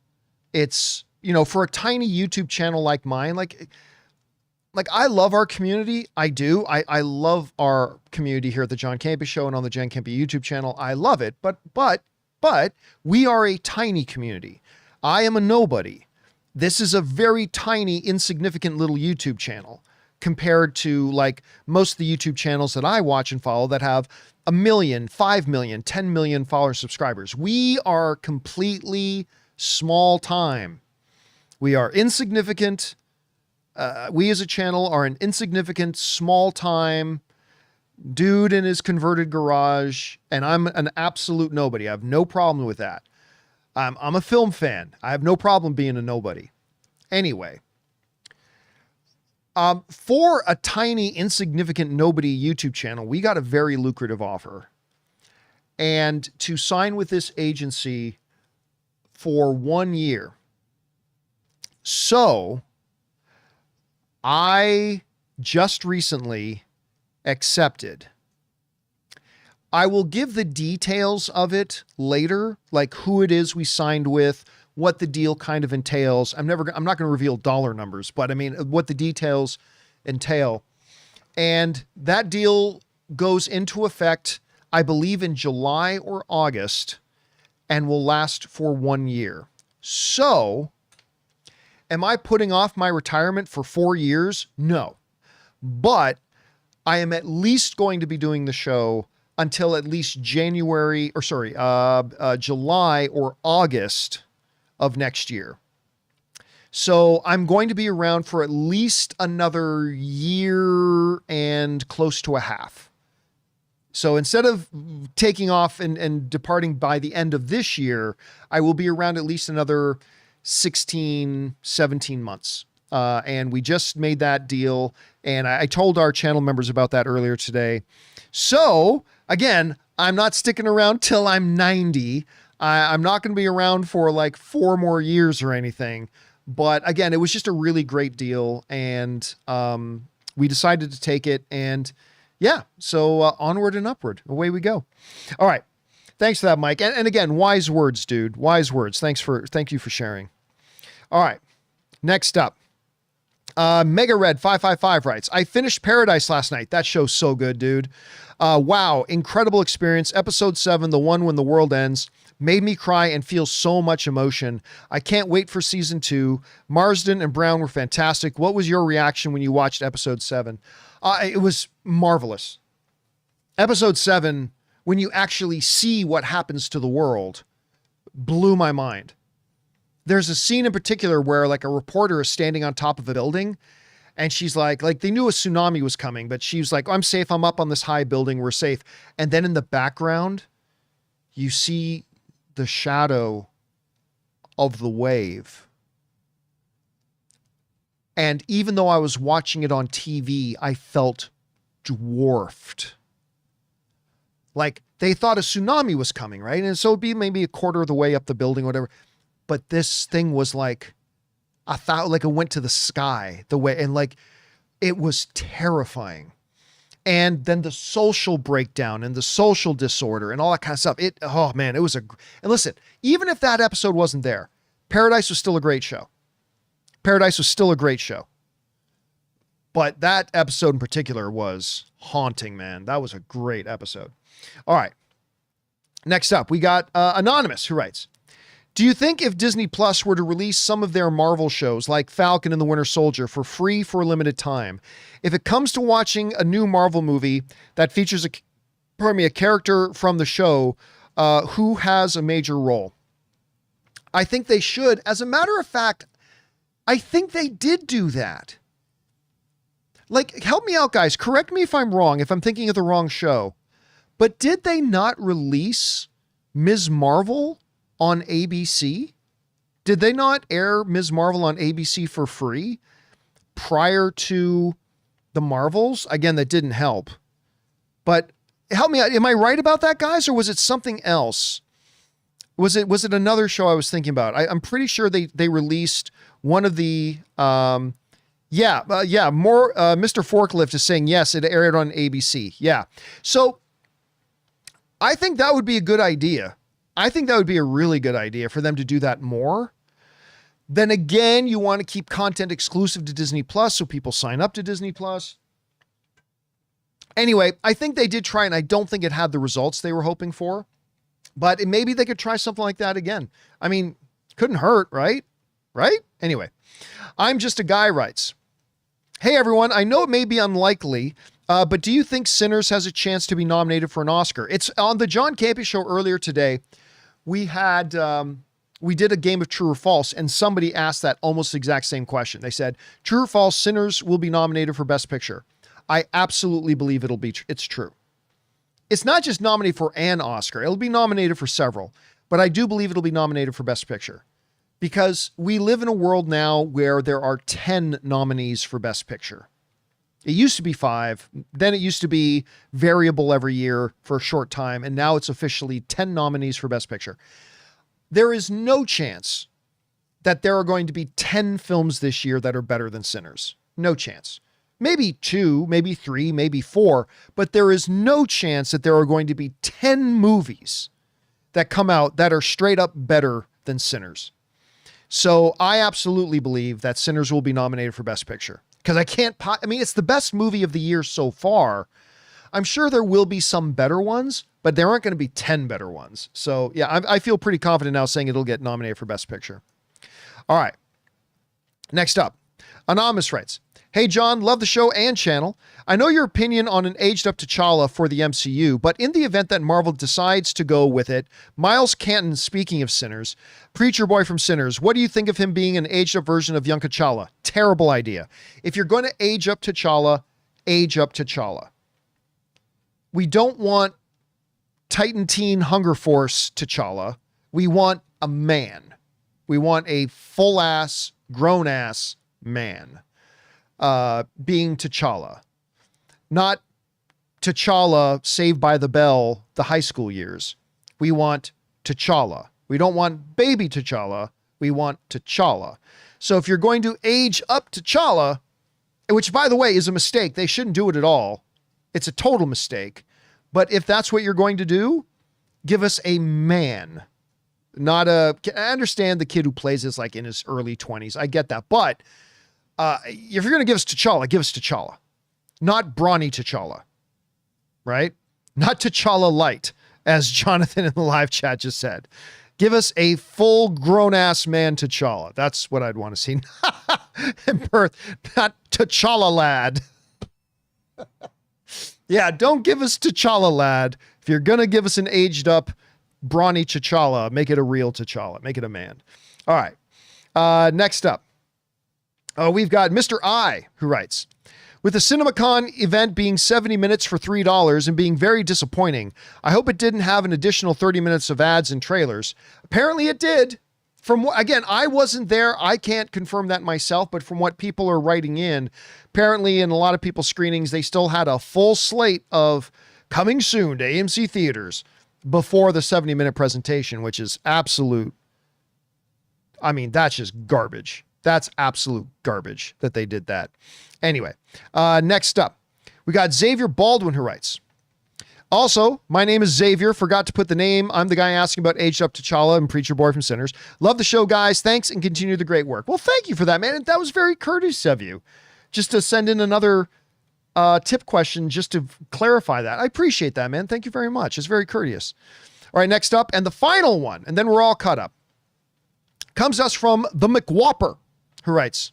[SPEAKER 1] It's, you know, for a tiny YouTube channel like mine, like I love our community. I do. I love our community here at the John Campea Show and on the John Campea YouTube channel. I love it. But we are a tiny community. I am a nobody. This is a very tiny, insignificant little YouTube channel compared to like most of the YouTube channels that I watch and follow that have 1 million, 5 million, 10 million followers, subscribers. We are completely small time. We are insignificant. We as a channel are an insignificant, small time dude in his converted garage, and I'm an absolute nobody. I have no problem with that. I'm a film fan. I have no problem being a nobody. Anyway, for a tiny, insignificant nobody YouTube channel, we got a very lucrative offer. And to sign with this agency for 1 year. So I just recently accepted. I will give the details of it later, like who it is we signed with, what the deal kind of entails. I'm not going to reveal dollar numbers, but I mean, what the details entail. And that deal goes into effect, I believe, in July or August, and will last for 1 year. So, am I putting off my retirement for 4 years? No. But I am at least going to be doing the show until at least July or August of next year. So I'm going to be around for at least another year and close to a half. So instead of taking off and departing by the end of this year, I will be around at least another 16, 17 months. And we just made that deal. And I told our channel members about that earlier today. So again, I'm not sticking around till I'm 90. I'm not going to be around for like 4 more years or anything. But again, it was just a really great deal. And we decided to take it. And yeah, so onward and upward. Away we go. All right. Thanks for that, Mike. And again, wise words, dude. Wise words. Thank you for sharing. All right. Next up. Mega Red 555 writes, I finished Paradise last night. That show's so good, dude. Wow. Incredible experience. Episode 7, the one when the world ends, made me cry and feel so much emotion. I can't wait for season 2. Marsden and Brown were fantastic. What was your reaction when you watched episode 7? It was marvelous. Episode 7, when you actually see what happens to the world, blew my mind. There's a scene in particular where like a reporter is standing on top of a building and she's like they knew a tsunami was coming, but she was like, oh, I'm safe. I'm up on this high building. We're safe. And then in the background, you see the shadow of the wave. And even though I was watching it on TV, I felt dwarfed. Like they thought a tsunami was coming, right? And so it'd be maybe a quarter of the way up the building, whatever. But this thing was like, I thought like it went to the sky the way, and like, it was terrifying. And then the social breakdown and the social disorder and all that kind of stuff. Oh man, it was and listen, even if that episode wasn't there, Paradise was still a great show. Paradise was still a great show. But that episode in particular was haunting, man. That was a great episode. All right. Next up, we got Anonymous, who writes, do you think if Disney Plus were to release some of their Marvel shows like Falcon and the Winter Soldier for free for a limited time, if it comes to watching a new Marvel movie that features a character from the show who has a major role? I think they should. As a matter of fact, I think they did do that. Like, help me out, guys. Correct me if I'm wrong, if I'm thinking of the wrong show. But did they not release Ms. Marvel on ABC? Did they not air Ms. Marvel on ABC for free prior to the Marvels? Again, that didn't help. But help me out. Am I right about that, guys? Or was it something else? Was it another show I was thinking about? I'm pretty sure they released one of the... Mr. Forklift is saying, yes, it aired on ABC. Yeah. So I think that would be a good idea. I think that would be a really good idea for them to do that more. Then again, you want to keep content exclusive to Disney Plus so people sign up to Disney Plus. Anyway, I think they did try, and I don't think it had the results they were hoping for. But maybe they could try something like that again. I mean, couldn't hurt, right? Right? Anyway, I'm Just a Guy writes, hey everyone, I know it may be unlikely, but do you think Sinners has a chance to be nominated for an Oscar? It's on the John Campea show earlier today. We did a game of true or false, and somebody asked that almost exact same question. They said, true or false, Sinners will be nominated for Best Picture. I absolutely believe it's true. It's not just nominated for an Oscar. It'll be nominated for several, but I do believe it'll be nominated for Best Picture because we live in a world now where there are 10 nominees for Best Picture. It used to be 5. Then it used to be variable every year for a short time. And now it's officially 10 nominees for Best Picture. There is no chance that there are going to be 10 films this year that are better than Sinners. No chance. maybe 2, maybe 3, maybe 4, but there is no chance that there are going to be 10 movies that come out that are straight up better than Sinners. So I absolutely believe that Sinners will be nominated for Best Picture, because it's the best movie of the year so far. I'm sure there will be some better ones, but there aren't going to be 10 better ones. So yeah, I feel pretty confident now saying it'll get nominated for Best Picture. All right. Next up, Anonymous writes, "Hey John, love the show and channel. I know your opinion on an aged up T'Challa for the MCU, but in the event that Marvel decides to go with it, Miles Canton, speaking of Sinners, Preacher Boy from Sinners, what do you think of him being an aged up version of young T'Challa? Terrible idea. If you're going to age up T'Challa, age up T'Challa. We don't want Titan Teen Hunger Force T'Challa. We want a man. We want a full-ass, grown-ass man being T'Challa. Not T'Challa Saved by the Bell, the high school years. We want T'Challa. We don't want baby T'Challa. We want T'Challa. So if you're going to age up T'Challa, which, by the way, is a mistake. They shouldn't do it at all. It's a total mistake. But if that's what you're going to do, give us a man. I understand the kid who plays is like in his early 20s. I get that. But if you're going to give us T'Challa, give us T'Challa. Not brawny T'Challa. Right? Not T'Challa light, as Jonathan in the live chat just said. Give us a full grown-ass man T'Challa. That's what I'd want to see. In birth, not T'Challa lad. Yeah, don't give us T'Challa lad. If you're going to give us an aged up, brawny T'Challa, make it a real T'Challa. Make it a man. All right. Next up. We've got Mr. I, who writes, "With the CinemaCon event being 70 minutes for $3 and being very disappointing, I hope it didn't have an additional 30 minutes of ads and trailers. Apparently it did. Again, I wasn't there. I can't confirm that myself, but from what people are writing in, apparently in a lot of people's screenings, they still had a full slate of coming soon to AMC theaters before the 70-minute presentation, which is absolute. I mean, that's just garbage. That's absolute garbage that they did that. Anyway, next up, we got Xavier Baldwin, who writes, "Also, my name is Xavier. Forgot to put the name. I'm the guy asking about aged up T'Challa and Preacher Boy from Sinners. Love the show, guys. Thanks, and continue the great work." Well, thank you for that, man. And that was very courteous of you, just to send in another tip question just to clarify that. I appreciate that, man. Thank you very much. It's very courteous. All right, next up, and the final one, and then we're all caught up, comes to us from the McWhopper, who writes,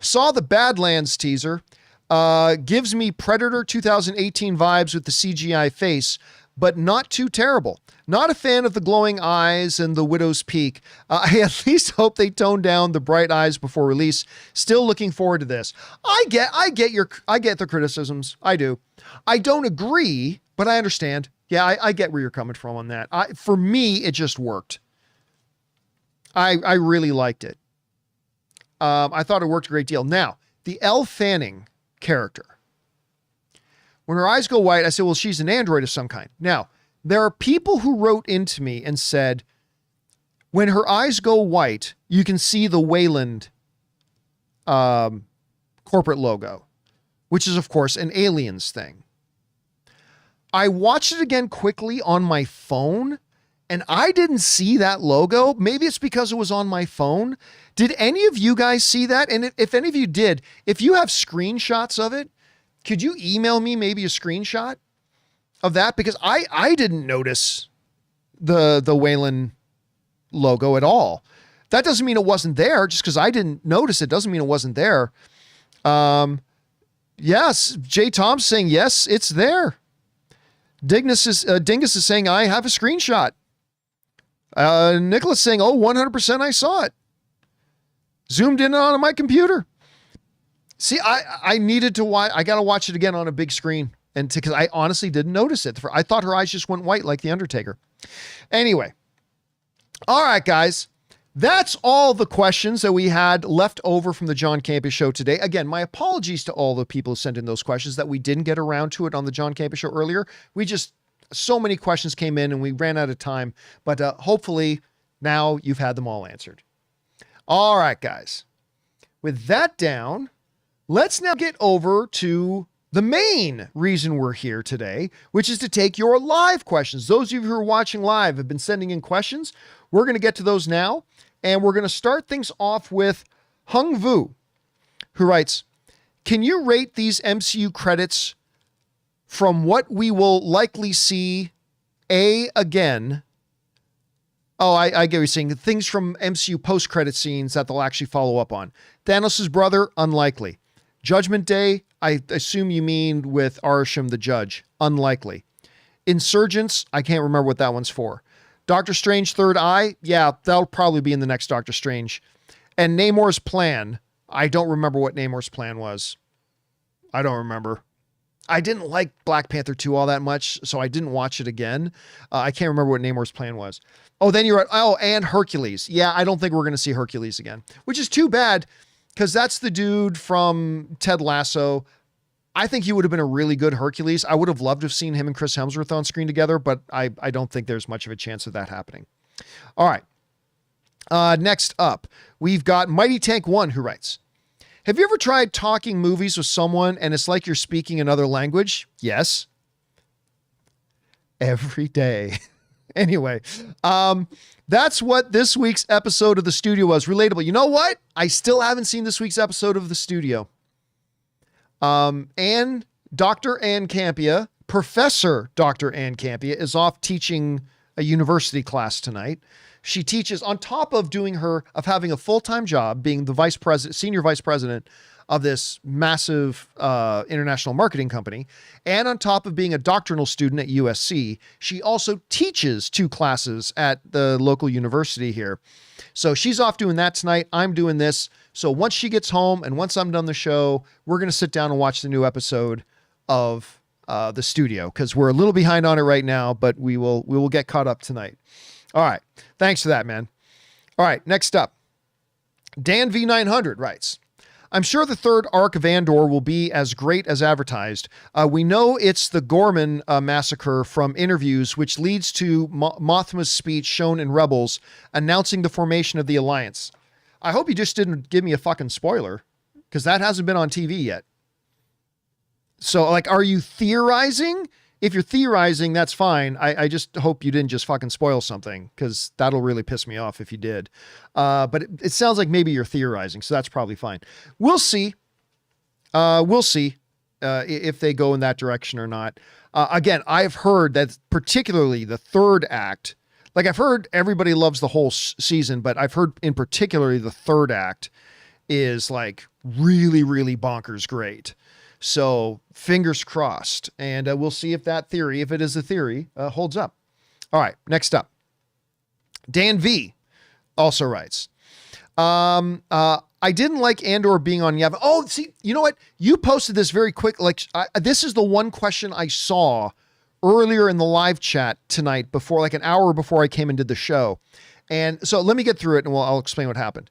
[SPEAKER 1] "Saw the Badlands teaser. Gives me Predator 2018 vibes with the CGI face, but not too terrible. Not a fan of the glowing eyes and the Widow's Peak. I at least hope they tone down the bright eyes before release. Still looking forward to this." I get the criticisms. I do. I don't agree, but I understand. Yeah, I get where you're coming from on that. For me, it just worked. I really liked it. I thought it worked a great deal. Now, the Elle Fanning character, when her eyes go white, I said, well, she's an android of some kind. Now, there are people who wrote into me and said, when her eyes go white, you can see the Wayland corporate logo, which is, of course, an Aliens thing. I watched it again quickly on my phone, and I didn't see that logo. Maybe it's because it was on my phone. Did any of you guys see that? And if any of you did, if you have screenshots of it, could you email me maybe a screenshot of that? Because I didn't notice the Wayland logo at all. That doesn't mean it wasn't there. Just because I didn't notice it doesn't mean it wasn't there. Yes, Jay Tom's saying, yes, it's there. Dingus is saying, I have a screenshot. Nicholas saying, 100% I saw it. Zoomed in on my computer. See, I needed to watch. I got to watch it again on a big screen, and because I honestly didn't notice it. I thought her eyes just went white like the Undertaker. Anyway, all right, guys, that's all the questions that we had left over from the John Campea show today. Again, my apologies to all the people who sent in those questions that we didn't get around to it on the John Campea show earlier. So many questions came in and we ran out of time, but hopefully now you've had them all answered. All right, guys, with that down, let's now get over to the main reason we're here today, which is to take your live questions. Those of you who are watching live have been sending in questions. We're going to get to those now. And we're going to start things off with Hung Vu, who writes, can you rate these MCU credits from what we will likely see again? Oh, I get what you're saying. Things from MCU post-credit scenes that they'll actually follow up on. Thanos' brother, unlikely. Judgment Day, I assume you mean with Arisham the Judge, unlikely. Insurgents, I can't remember what that one's for. Doctor Strange Third Eye, yeah, that'll probably be in the next Doctor Strange. And Namor's plan, I don't remember what Namor's plan was. I don't remember. I didn't like Black Panther 2 all that much, so I didn't watch it again. I can't remember what Namor's plan was. Oh, then you're right. Oh, and Hercules. Yeah, I don't think we're going to see Hercules again, which is too bad because that's the dude from Ted Lasso. I think he would have been a really good Hercules. I would have loved to have seen him and Chris Hemsworth on screen together, but I don't think there's much of a chance of that happening. All right. Next up, we've got Mighty Tank 1 who writes, have you ever tried talking movies with someone and it's like you're speaking another language? Yes. Every day. Anyway, that's what this week's episode of The Studio was. Relatable. You know what? I still haven't seen this week's episode of The Studio. And Dr. Ann Campea, Professor Dr. Ann Campea, is off teaching a university class tonight. She teaches on top of having a full-time job, being the senior vice president of this massive international marketing company. And on top of being a doctoral student at USC, she also teaches 2 classes at the local university here. So she's off doing that tonight. I'm doing this. So once she gets home and once I'm done the show, we're going to sit down and watch the new episode of The Studio because we're a little behind on it right now, but we will get caught up tonight. All right. Thanks for that, man. All right. Next up, Dan V900 writes, I'm sure the third arc of Andor will be as great as advertised. We know it's the Gorman massacre from interviews, which leads to Mothma's speech shown in Rebels announcing the formation of the Alliance. I hope you just didn't give me a fucking spoiler because that hasn't been on TV yet. So, like, are you theorizing? If you're theorizing, that's fine. I just hope you didn't just fucking spoil something because that'll really piss me off if you did. But it sounds like maybe you're theorizing, so that's probably fine. We'll see. We'll see if they go in that direction or not. Again, I've heard that particularly the third act, like I've heard everybody loves the whole season, but I've heard in particularly the third act is like really, really bonkers great. So fingers crossed, and we'll see if that theory, if it is a theory, holds up. All right, next up. Dan V also writes, I didn't like Andor being on Yavin. Oh, see, you know what? You posted this very quick. Like this is the one question I saw earlier in the live chat tonight before, like an hour before I came and did the show. And so let me get through it and I'll explain what happened.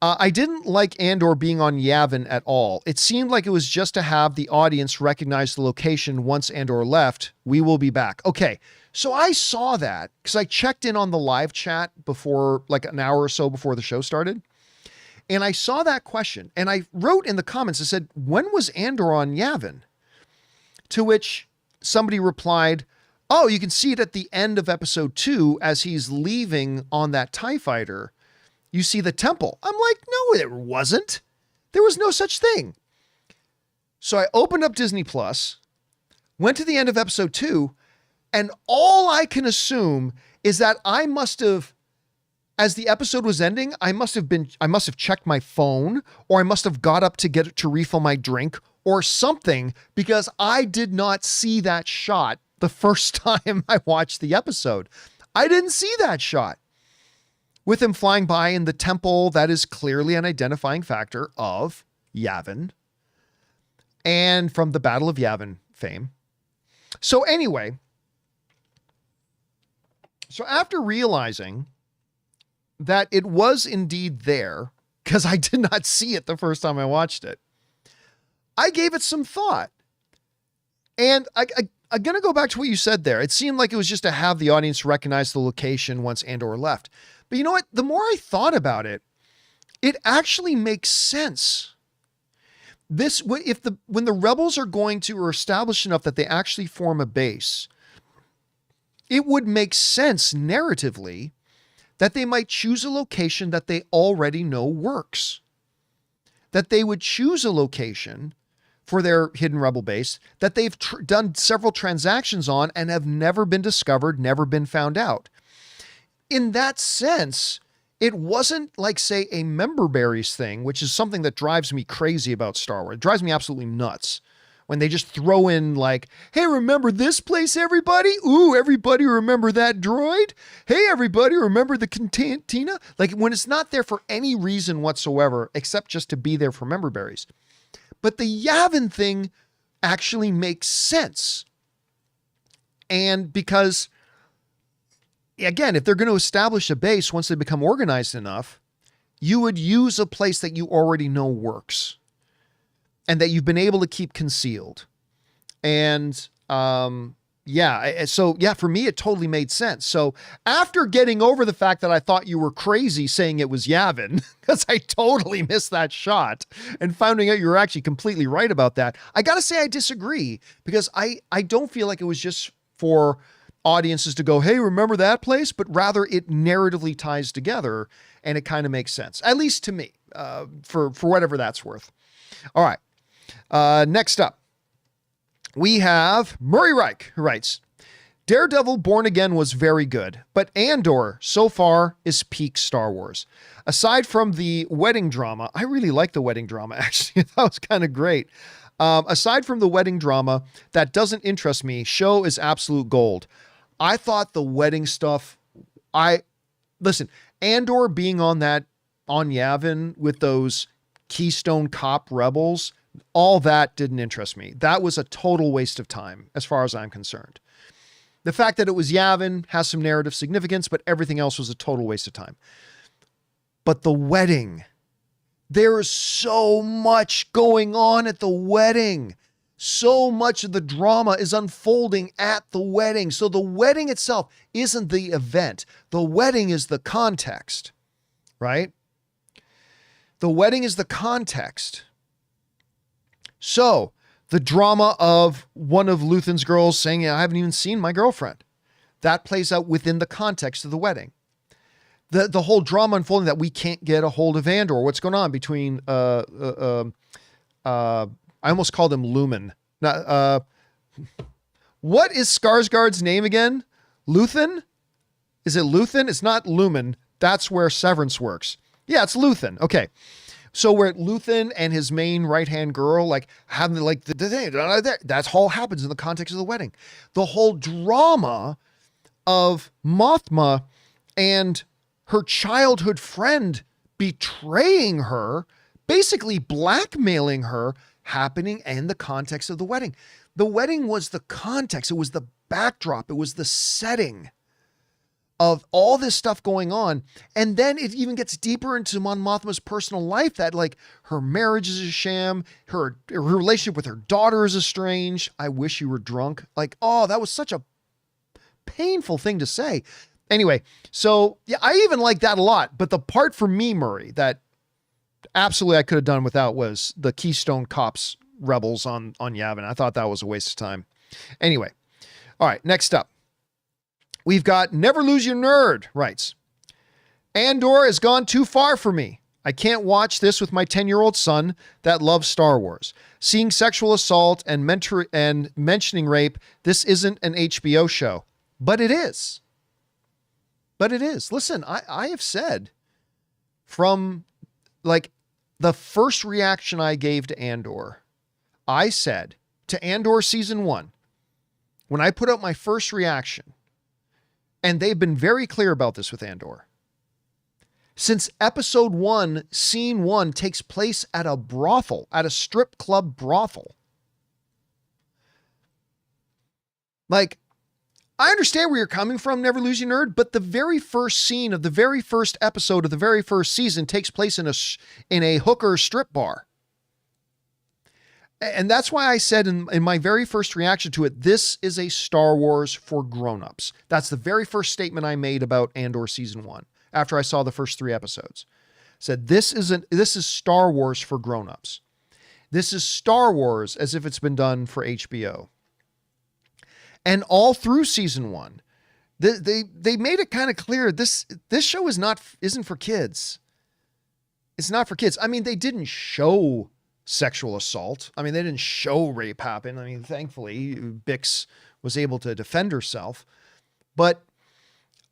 [SPEAKER 1] I didn't like Andor being on Yavin at all. It seemed like it was just to have the audience recognize the location once Andor left. We will be back. Okay, so I saw that because I checked in on the live chat before, like an hour or so before the show started. And I saw that question and I wrote in the comments, I said, when was Andor on Yavin? To which somebody replied, oh, you can see it at the end of episode 2 as he's leaving on that TIE fighter. You see the temple. I'm like, no, there wasn't. There was no such thing. So I opened up Disney Plus, went to the end of episode 2, and all I can assume is that I must have, as the episode was ending, I must have checked my phone, or I must have got up to refill my drink or something, because I did not see that shot the first time I watched the episode. I didn't see that shot. With him flying by in the temple, that is clearly an identifying factor of Yavin and from the Battle of Yavin fame. So anyway, so after realizing that it was indeed there, because I did not see it the first time I watched it, I gave it some thought. And I'm going to go back to what you said there. It seemed like it was just to have the audience recognize the location once Andor left. But you know what? The more I thought about it, it actually makes sense. when the rebels are going to, or established enough that they actually form a base, it would make sense narratively that they might choose a location that they already know works. That they would choose a location for their hidden rebel base that they've done several transactions on and have never been discovered, never been found out. In that sense, it wasn't like, say, a member berries thing, which is something that drives me crazy about Star Wars. It drives me absolutely nuts when they just throw in like, hey, remember this place, everybody? Ooh, everybody remember that droid? Hey, everybody remember the cantina? Like when it's not there for any reason whatsoever, except just to be there for member berries. But the Yavin thing actually makes sense. And because, again, if they're going to establish a base once they become organized enough, you would use a place that you already know works and that you've been able to keep concealed. And so for me, it totally made sense. So after getting over the fact that I thought you were crazy saying it was Yavin, because I totally missed that shot, and finding out you were actually completely right about that, I got to say I disagree, because I don't feel like it was just for audiences to go, hey, remember that place? But rather it narratively ties together and it kind of makes sense, at least to me, for whatever that's worth. All right. Next up, we have Murray Reich, who writes, Daredevil Born Again was very good, but Andor so far is peak Star Wars. Aside from the wedding drama, I really like the wedding drama, actually. That was kind of great. Aside from the wedding drama that doesn't interest me, show is absolute gold. I thought the wedding stuff, listen, Andor being on Yavin with those Keystone Cop rebels, all that didn't interest me. That was a total waste of time as far as I'm concerned. The fact that it was Yavin has some narrative significance, but everything else was a total waste of time. But the wedding, there is so much going on at the wedding. So much of the drama is unfolding at the wedding. So the wedding itself isn't the event. The wedding is the context, right? The wedding is the context. So the drama of one of Luthen's girls saying, I haven't even seen my girlfriend. That plays out within the context of the wedding. The whole drama unfolding that we can't get a hold of Andor. What's going on between, I almost called him Lumen. What is Skarsgård's name again? Luthen? Is it Luthen? It's not Lumen. That's where Severance works. Yeah, it's Luthen. Okay. So where Luthen and his main right-hand girl, like having like that's all happens in the context of the wedding. The whole drama of Mothma and her childhood friend betraying her, basically blackmailing her, happening in the context of the wedding. The wedding was the context. It was the backdrop. It was the setting of all this stuff going on. And then it even gets deeper into Mon Mothma's personal life, that like her marriage is a sham. Her relationship with her daughter is estranged. I wish you were drunk. Like, oh, that was such a painful thing to say. Anyway, so yeah, I even like that a lot. But the part for me, Murray, that absolutely I could have done without was the Keystone Cops rebels on Yavin. I thought that was a waste of time. Anyway. All right. Next up, we've got Never Lose Your Nerd writes, Andor has gone too far for me. I can't watch this with my 10-year-old son that loves Star Wars. Seeing sexual assault and mentioning rape, this isn't an HBO show, but it is. But it is. Listen, I have said from like the first reaction I gave to Andor, I said to Andor season 1, when I put out my first reaction, and they've been very clear about this with Andor, since episode 1, scene 1 takes place at a brothel, at a strip club brothel. Like, I understand where you're coming from, Never Lose Your Nerd, but the very first scene of the very first episode of the very first season takes place in a hooker strip bar. And that's why I said in my very first reaction to it, this is a Star Wars for grown-ups. That's the very first statement I made about Andor season 1 after I saw the first 3 episodes. I said, this is Star Wars for grown-ups. This is Star Wars as if it's been done for HBO. And all through season 1, they made it kind of clear this show isn't for kids. It's not for kids. I mean, they didn't show sexual assault. I mean, they didn't show rape happen. I mean, thankfully, Bix was able to defend herself. But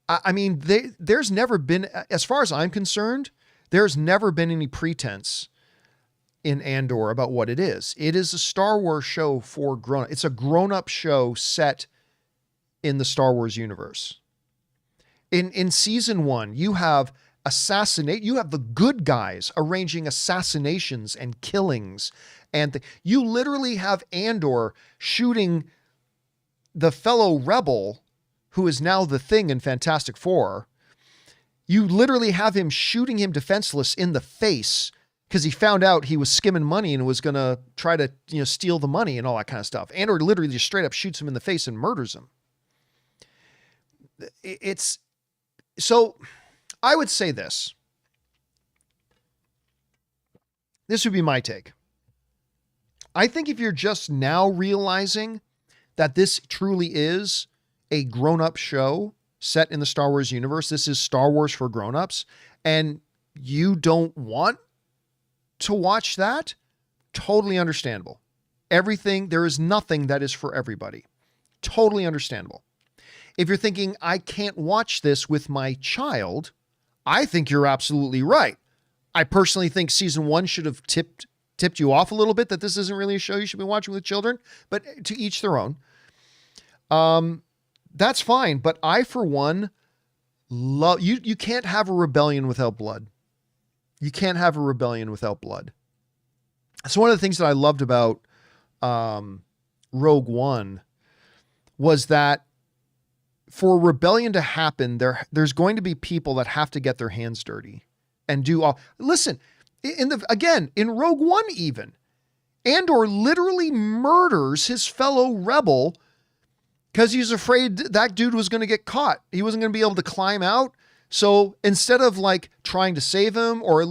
[SPEAKER 1] I mean, there's never been, as far as I'm concerned, there's never been any pretense in Andor about what it is. It is a Star Wars show for grown-up. It's a grown-up show set in the Star Wars universe. In season 1, you have the good guys arranging assassinations and killings. And you literally have Andor shooting the fellow rebel who is now the Thing in Fantastic Four. You literally have him shooting him defenseless in the face because he found out he was skimming money and was going to try to, steal the money and all that kind of stuff. Andor literally just straight up shoots him in the face and murders him. So I would say this. This would be my take. I think if you're just now realizing that this truly is a grown-up show set in the Star Wars universe, this is Star Wars for grown-ups, and you don't want to watch that, totally understandable. There is nothing that is for everybody. Totally understandable. If you're thinking, I can't watch this with my child, I think you're absolutely right. I personally think season 1 should have tipped you off a little bit that this isn't really a show you should be watching with children, but to each their own. That's fine. But I, for one, love you can't have a rebellion without blood. You can't have a rebellion without blood. So one of the things that I loved about Rogue One was that for rebellion to happen, there's going to be people that have to get their hands dirty and do all. Listen, in Rogue One, even Andor literally murders his fellow rebel because he's afraid that dude was going to get caught. He wasn't going to be able to climb out. So instead of like trying to save him or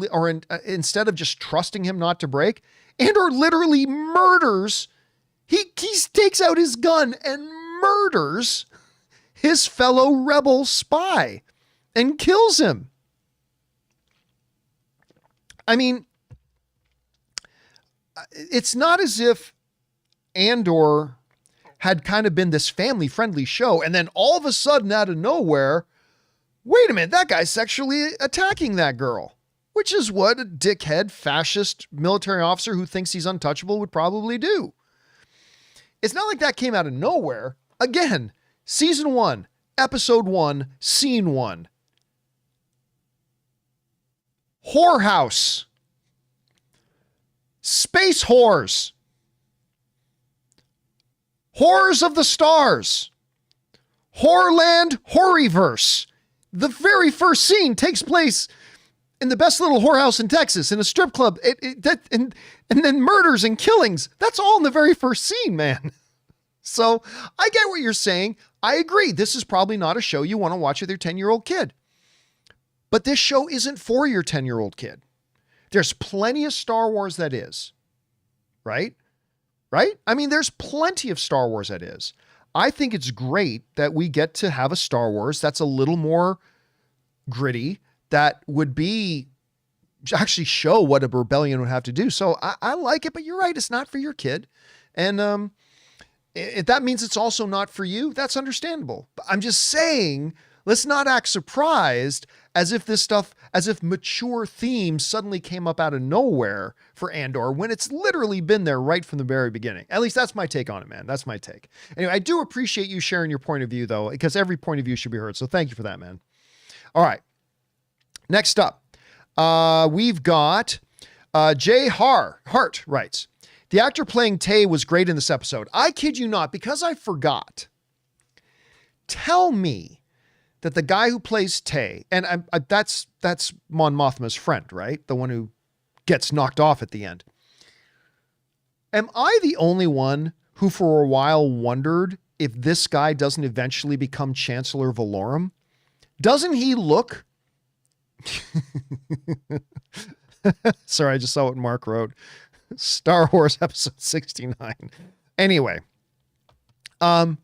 [SPEAKER 1] instead of just trusting him not to break, Andor literally murders. He takes out his gun and murders his fellow rebel spy and kills him. I mean, it's not as if Andor had kind of been this family-friendly show, and then all of a sudden, out of nowhere, wait a minute, that guy's sexually attacking that girl, which is what a dickhead, fascist military officer who thinks he's untouchable would probably do. It's not like that came out of nowhere. Again, season 1, episode 1, scene 1. Whorehouse. Space whores. Horrors of the Stars. Whoreland Horrorverse. The very first scene takes place in the best little whorehouse in Texas, in a strip club, and then murders and killings. That's all in the very first scene, man. So I get what you're saying. I agree. This is probably not a show you want to watch with your 10-year-old kid. But this show isn't for your 10-year-old kid. There's plenty of Star Wars that is. Right? Right? I mean, there's plenty of Star Wars that is. I think it's great that we get to have a Star Wars that's a little more gritty, that would be actually show what a rebellion would have to do. So I like it, but you're right. It's not for your kid. And if that means it's also not for you, that's understandable. But I'm just saying, let's not act surprised as if mature themes suddenly came up out of nowhere for Andor when it's literally been there right from the very beginning. At least that's my take on it, man. That's my take. Anyway, I do appreciate you sharing your point of view, though, because every point of view should be heard. So thank you for that, man. All right. Next up, we've got Jay Hart writes, the actor playing Tay was great in this episode. I kid you not, because I forgot. Tell me that the guy who plays Tay, and that's Mon Mothma's friend, right? The one who gets knocked off at the end. Am I the only one who for a while wondered if this guy doesn't eventually become Chancellor Valorum? Doesn't he look... Sorry, I just saw what Mark wrote. Star Wars episode 69. Anyway, what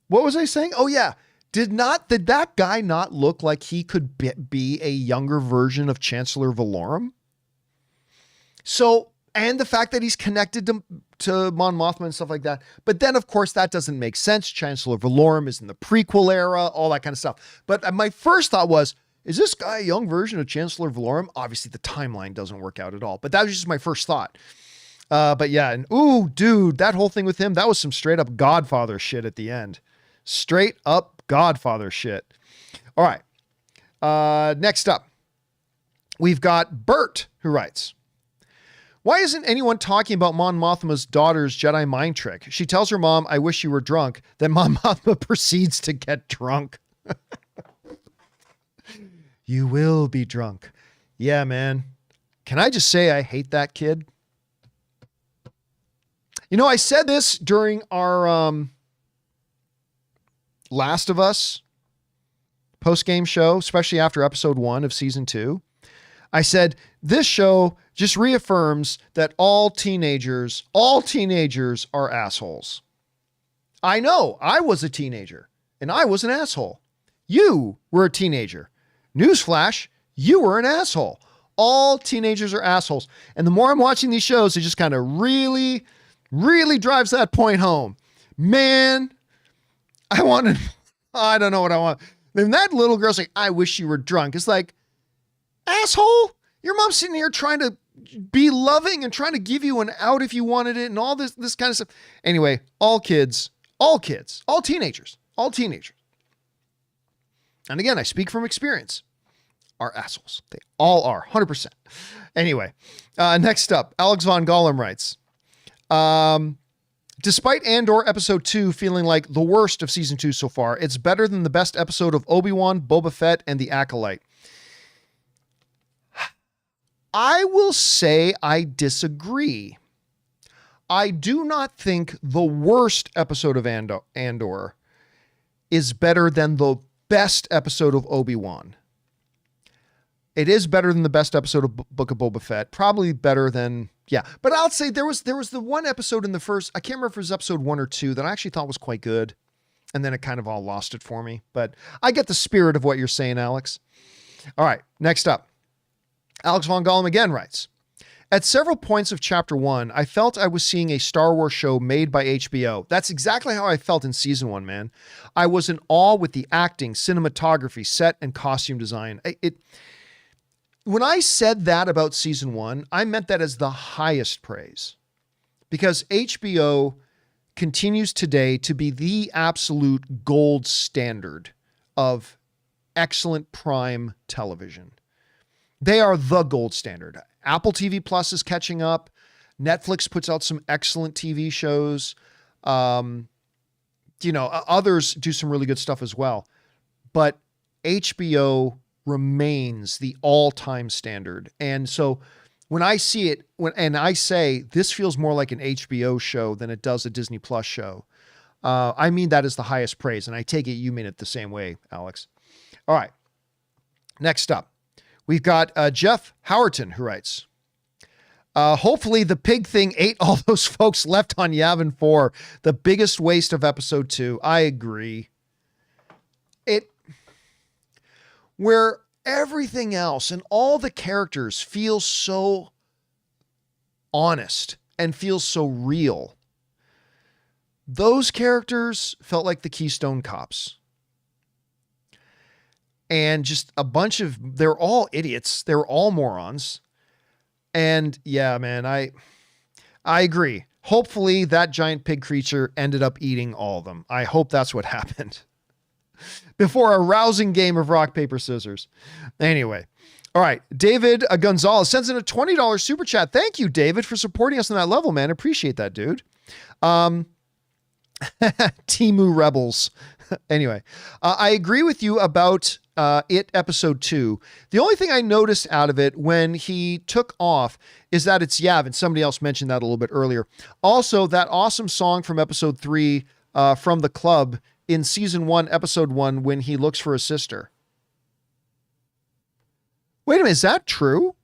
[SPEAKER 1] was I saying? Oh yeah. Did that guy not look like he could be a younger version of Chancellor Valorum? So, and the fact that he's connected to Mon Mothma and stuff like that. But then, of course, that doesn't make sense. Chancellor Valorum is in the prequel era, all that kind of stuff. But my first thought was, is this guy a young version of Chancellor Valorum? Obviously, the timeline doesn't work out at all. But that was just my first thought. But yeah, and ooh, dude, that whole thing with him, that was some straight up Godfather shit at the end. Straight up Godfather shit. All right. Next up, we've got Bert, who writes, why isn't anyone talking about Mon Mothma's daughter's Jedi mind trick? She tells her mom, I wish you were drunk. Then Mon Mothma proceeds to get drunk. You will be drunk. Yeah, man. Can I just say I hate that kid? You know, I said this during our Last of Us post-game show, especially after episode 1 of season 2. I said, this show just reaffirms that all teenagers are assholes. I know, I was a teenager and I was an asshole. You were a teenager. Newsflash, you were an asshole. All teenagers are assholes. And the more I'm watching these shows, it just kind of really, really drives that point home. Man, I don't know what I want. Then that little girl's like, I wish you were drunk. It's like, asshole, your mom's sitting here trying to be loving and trying to give you an out if you wanted it and all this kind of stuff. Anyway, all teenagers. And again, I speak from experience, are assholes. They all are, 100%. Anyway, next up, Alex Von Gollum writes, despite Andor episode 2 feeling like the worst of season 2 so far, it's better than the best episode of Obi-Wan, Boba Fett, and the Acolyte. I will say I disagree. I do not think the worst episode of Andor is better than the best episode of Obi-Wan. It is better than the best episode of Book of Boba Fett. Probably better than, yeah. But I'll say there was the one episode in the first, I can't remember if it was episode 1 or 2 that I actually thought was quite good. And then it kind of all lost it for me. But I get the spirit of what you're saying, Alex. All right, next up. Alex Von Gollum again writes, at several points of chapter 1, I felt I was seeing a Star Wars show made by HBO. That's exactly how I felt in season 1, man. I was in awe with the acting, cinematography, set, and costume design. When I said that about season 1, I meant that as the highest praise, because HBO continues today to be the absolute gold standard of excellent prime television. They are the gold standard. Apple TV Plus is catching up. Netflix puts out some excellent TV shows. Others do some really good stuff as well. But HBO remains the all-time standard. And so when I see it, and I say this feels more like an HBO show than it does a Disney Plus show, I mean that is the highest praise. And I take it you mean it the same way, Alex. All right. Next up. We've got Jeff Howerton, who writes, hopefully the pig thing ate all those folks left on Yavin 4. The biggest waste of episode 2. I agree. Where everything else and all the characters feel so honest and feel so real. Those characters felt like the Keystone Cops. And just a bunch of, they're all idiots. They're all morons. And yeah, man, I agree. Hopefully that giant pig creature ended up eating all of them. I hope that's what happened. Before a rousing game of rock, paper, scissors. Anyway. All right. David Gonzalez sends in a $20 super chat. Thank you, David, for supporting us on that level, man. Appreciate that, dude. Timu Rebels. Anyway, I agree with you about It episode 2. The only thing I noticed out of it when he took off is that it's Yavin. Somebody else mentioned that a little bit earlier. Also, that awesome song from episode 3 from the club in season 1, episode 1, when he looks for his sister. Wait a minute, is that true?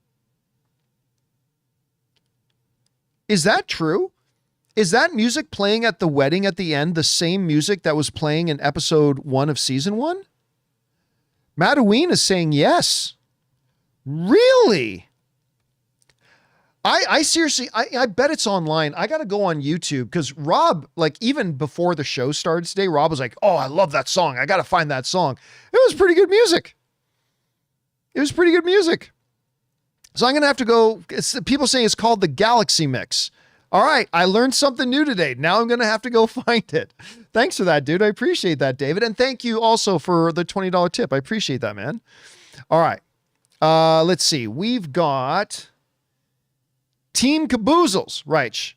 [SPEAKER 1] Is that true? Is that music playing at the wedding at the end the same music that was playing in episode 1 of season 1? Madaween is saying yes. Really? I seriously, I bet it's online. I got to go on YouTube because Rob, like even before the show started today, Rob was like, oh, I love that song. I got to find that song. It was pretty good music. It was pretty good music. So I'm going to have to go. People saying it's called the Galaxy Mix. All right. I learned something new today. Now I'm going to have to go find it. Thanks for that, dude. I appreciate that, David. And thank you also for the $20 tip. I appreciate that, man. All right. Let's see. We've got Team Caboozles. Right.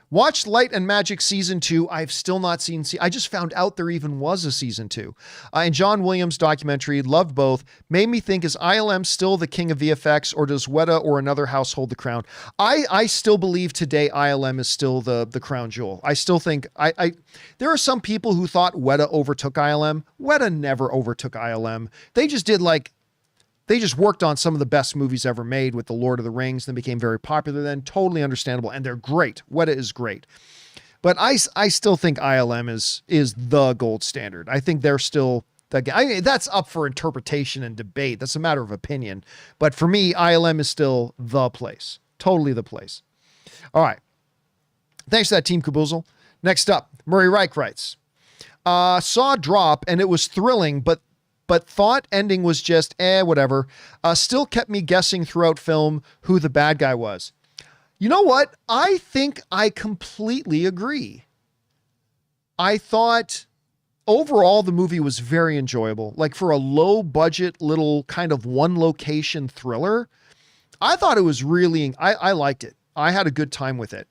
[SPEAKER 1] Watched Light and Magic Season 2. I've still not seen. I just found out there even was a Season 2. And John Williams' documentary, loved both. Made me think, is ILM still the king of VFX, or does Weta or another house hold the crown? I still believe today ILM is still the crown jewel. I still think, there are some people who thought Weta overtook ILM. Weta never overtook ILM. They just did they just worked on some of the best movies ever made with The Lord of the Rings, then became very popular then. Totally understandable. And they're great. Weta is great. But I still think ILM is the gold standard. I think they're still, that's up for interpretation and debate. That's a matter of opinion. But for me, ILM is still the place. Totally the place. All right. Thanks for that, Team Caboozle. Next up, Murray Reich writes, saw Drop and it was thrilling, but thought ending was just, whatever. Still kept me guessing throughout film who the bad guy was. You know what? I think I completely agree. I thought overall the movie was very enjoyable. Like for a low budget little kind of one location thriller, I thought it was really, I liked it. I had a good time with it.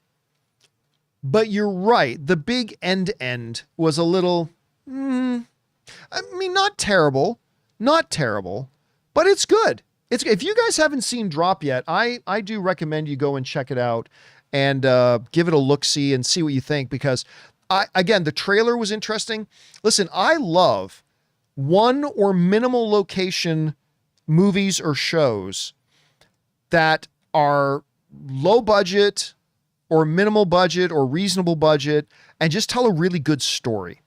[SPEAKER 1] But you're right. The big end was a little, I mean, not terrible, but it's good. If you guys haven't seen Drop yet, I do recommend you go and check it out and give it a look-see and see what you think, because again, the trailer was interesting. Listen, I love one or minimal location movies or shows that are low budget or minimal budget or reasonable budget and just tell a really good story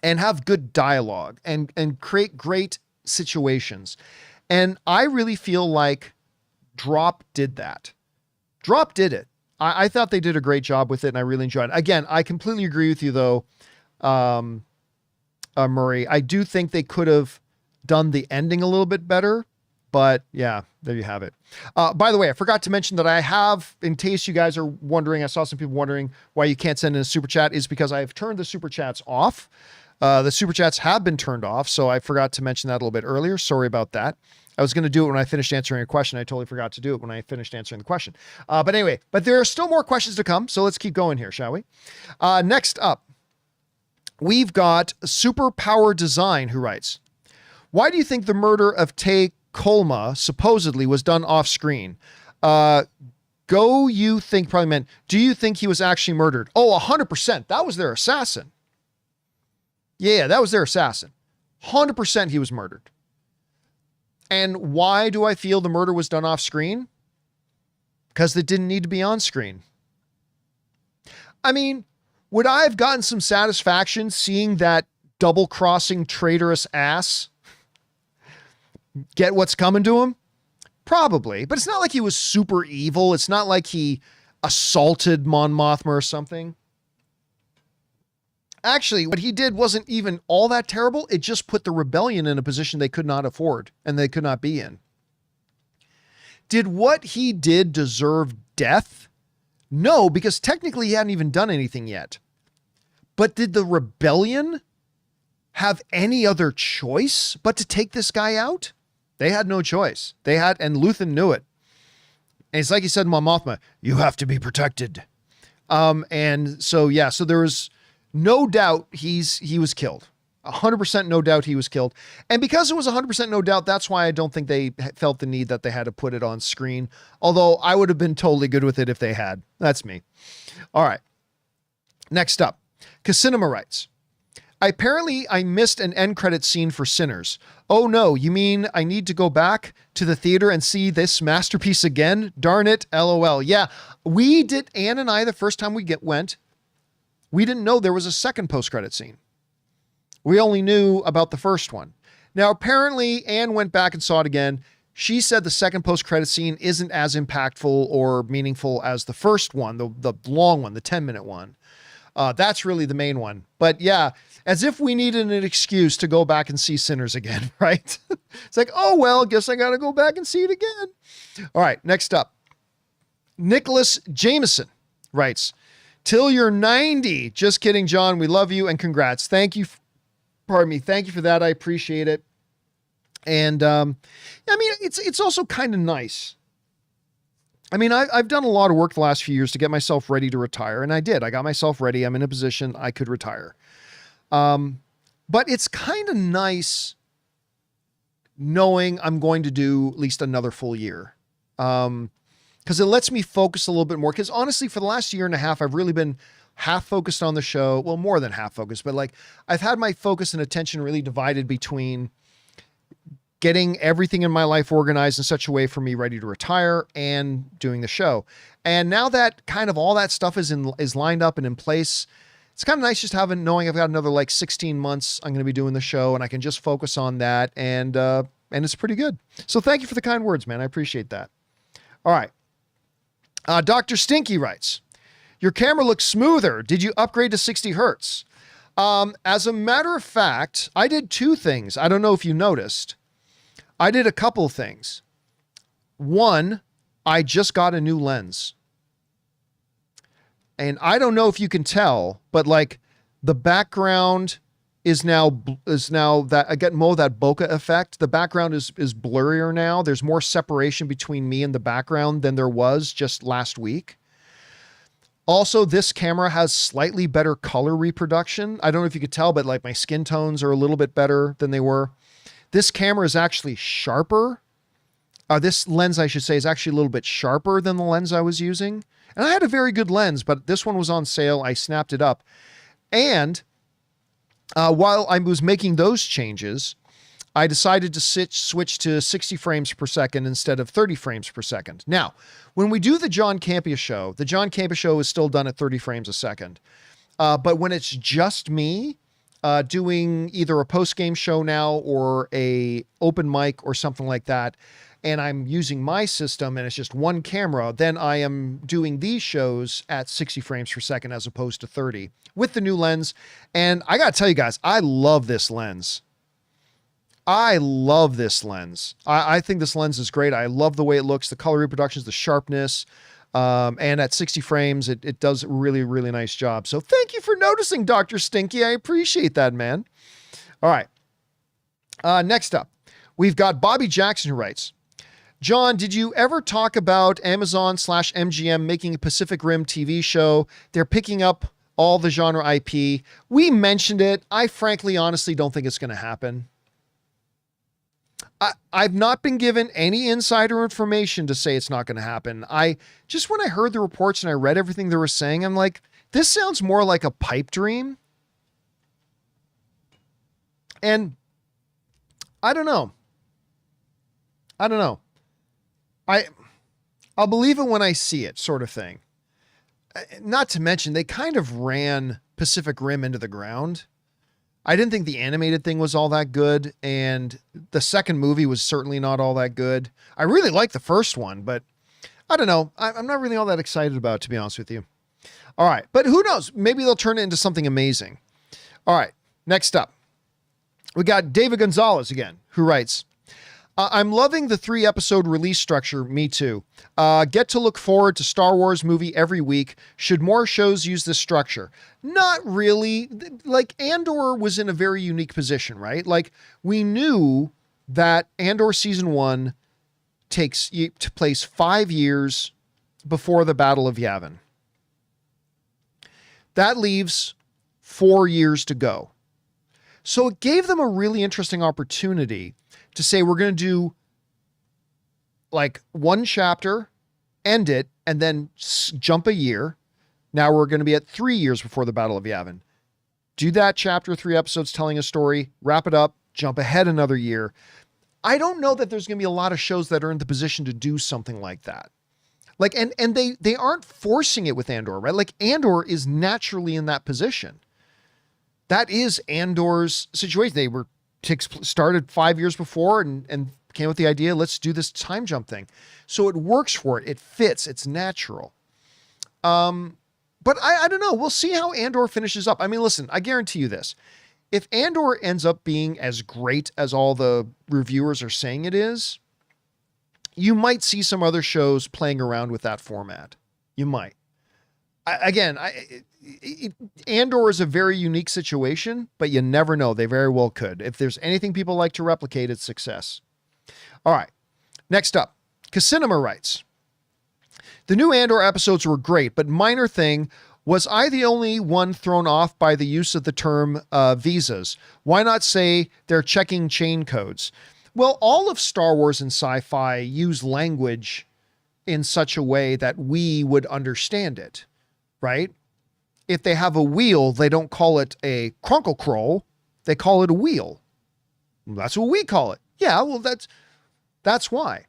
[SPEAKER 1] and have good dialogue and create great situations. And I really feel like Drop did that. Drop did it. I thought they did a great job with it, and I really enjoyed it. Again, I completely agree with you, though, Murray. I do think they could have done the ending a little bit better, but yeah, there you have it. By the way, I forgot to mention that I have, in case you guys are wondering, I saw some people wondering why you can't send in a super chat, is because I have turned the super chats off. The super chats have been turned off, so I forgot to mention that a little bit earlier. Sorry about that. I was going to do it when I finished answering a question. I totally forgot to do it when I finished answering the question. But anyway, there are still more questions to come, so let's keep going here, shall we? Next up, we've got Superpower Design, who writes, why do you think the murder of Tay Kolma supposedly was done off screen? You think probably meant, do you think he was actually murdered? Oh, 100%. That was their assassin. Yeah, that was their assassin. 100% he was murdered. And why do I feel the murder was done off screen? Because it didn't need to be on screen. I mean, would I have gotten some satisfaction seeing that double-crossing traitorous ass get what's coming to him? Probably. But it's not like he was super evil. It's not like he assaulted Mon Mothma or something. Actually, what he did wasn't even all that terrible. It just put the rebellion in a position they could not afford and they could not be in. Did what he did deserve death? No, because technically he hadn't even done anything yet. But did the rebellion have any other choice but to take this guy out? They had no choice. And Luthen knew it. And it's like he said to Mon Mothma, you have to be protected. And so, yeah, so there was no doubt he was killed. 100% no doubt he was killed. And because it was 100% no doubt, that's why I don't think they felt the need that they had to put it on screen. Although I would have been totally good with it if they had. That's me. All right. Next up, Casinema writes, Apparently, I missed an end credit scene for Sinners. Oh no, you mean I need to go back to the theater and see this masterpiece again? Darn it, LOL. Yeah, we did, Ann and I, the first time we went, we didn't know there was a second post-credit scene. We only knew about the first one. Now, apparently, Ann went back and saw it again. She said the second post-credit scene isn't as impactful or meaningful as the first one, the long one, the 10-minute one. That's really the main one. But yeah, as if we needed an excuse to go back and see Sinners again, right? It's like, oh, well, guess I got to go back and see it again. All right, next up. Nicholas Jameson writes, till you're 90. Just kidding, John. We love you and congrats. Thank you. Pardon me. Thank you for that. I appreciate it. And I mean, it's also kind of nice. I mean, I've done a lot of work the last few years to get myself ready to retire, and I did. I got myself ready. I'm in a position I could retire. But it's kind of nice knowing I'm going to do at least another full year. Because it lets me focus a little bit more. Because honestly, for the last year and a half, I've really been half focused on the show. Well, more than half focused, but like I've had my focus and attention really divided between getting everything in my life organized in such a way for me ready to retire and doing the show. And now that kind of all that stuff is lined up and in place, it's kind of nice just knowing I've got another like 16 months I'm going to be doing the show and I can just focus on that. And it's pretty good. So thank you for the kind words, man. I appreciate that. All right. Dr. Stinky writes, your camera looks smoother. Did you upgrade to 60 Hertz? As a matter of fact, I did two things. I don't know if you noticed. I did a couple of things. One, I just got a new lens. And I don't know if you can tell, but like the background is now that I get more of that bokeh effect. The background is blurrier now. There's more separation between me and the background than there was just last week. Also, this camera has slightly better color reproduction. I don't know if you could tell, but like my skin tones are a little bit better than they were. This camera is actually sharper. This lens, I should say, is actually a little bit sharper than the lens I was using. And I had a very good lens, but this one was on sale. I snapped it up. And while I was making those changes, I decided to switch to 60 frames per second instead of 30 frames per second. Now, when we do the John Campea show, the John Campea show is still done at 30 frames a second. But when it's just me doing either a post-game show now or a open mic or something like that, and I'm using my system and it's just one camera, then I am doing these shows at 60 frames per second as opposed to 30 with the new lens. And I got to tell you guys, I love this lens. I love this lens. I think this lens is great. I love the way it looks, the color reproductions, the sharpness. And at 60 frames, it does a really, really nice job. So thank you for noticing, Dr. Stinky. I appreciate that, man. All right. Next up, we've got Bobby Jackson who writes, John, did you ever talk about Amazon/MGM making a Pacific Rim TV show? They're picking up all the genre IP. We mentioned it. I frankly, honestly don't think it's going to happen. I've not been given any insider information to say it's not going to happen. When I heard the reports and I read everything they were saying, I'm like, this sounds more like a pipe dream. And I don't know. I'll believe it when I see it, sort of thing. Not to mention, they kind of ran Pacific Rim into the ground. I didn't think the animated thing was all that good, and the second movie was certainly not all that good. I really liked the first one, but I don't know. I'm not really all that excited about it, to be honest with you. All right, but who knows? Maybe they'll turn it into something amazing. All right, next up, we got David Gonzalez again, who writes, I'm loving the 3-episode release structure. Me too. Get to look forward to Star Wars movie every week. Should more shows use this structure? Not really. Like Andor was in a very unique position, right? Like we knew that Andor season 1 takes place 5 years before the Battle of Yavin. That leaves 4 years to go. So it gave them a really interesting opportunity to say, we're going to do like one chapter, end it, and then jump a year. Now we're going to be at 3 years before the Battle of Yavin. do that chapter 3 episodes telling a story, wrap it up, jump ahead another year. I don't know that there's going to be a lot of shows that are in the position to do something like that. Like, and they aren't forcing it with Andor, right? Like Andor is naturally in that position. That is Andor's situation. They were started 5 years before and came with the idea, let's do this time jump thing. So it works for it. It fits. It's natural. But I don't know. We'll see how Andor finishes up. I mean, listen, I guarantee you this. If Andor ends up being as great as all the reviewers are saying it is, you might see some other shows playing around with that format. You might. Andor is a very unique situation, but you never know. They very well could. If there's anything people like to replicate, it's success. All right. Next up, Casinema writes, the new Andor episodes were great, but minor thing, was I the only one thrown off by the use of the term visas? Why not say they're checking chain codes? Well, all of Star Wars and sci-fi use language in such a way that we would understand it, right? If they have a wheel, they don't call it a crunkle crow. They call it a wheel. That's what we call it. Yeah, well, that's why.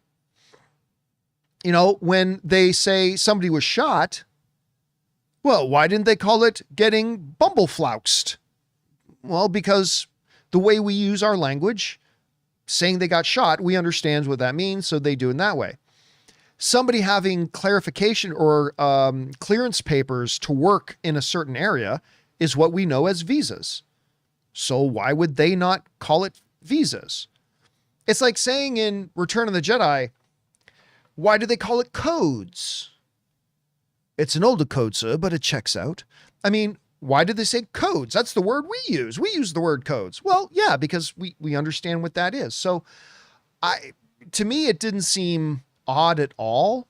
[SPEAKER 1] You know, when they say somebody was shot, well, why didn't they call it getting bumbleflouxed? Well, because the way we use our language, saying they got shot, we understand what that means, so they do it that way. Somebody having clarification or clearance papers to work in a certain area is what we know as visas. So why would they not call it visas? It's like saying in Return of the Jedi, why do they call it codes? It's an older code, sir, but it checks out. I mean, why did they say codes? That's the word we use. We use the word codes. Well, yeah, because we understand what that is. So to me, it didn't seem odd at all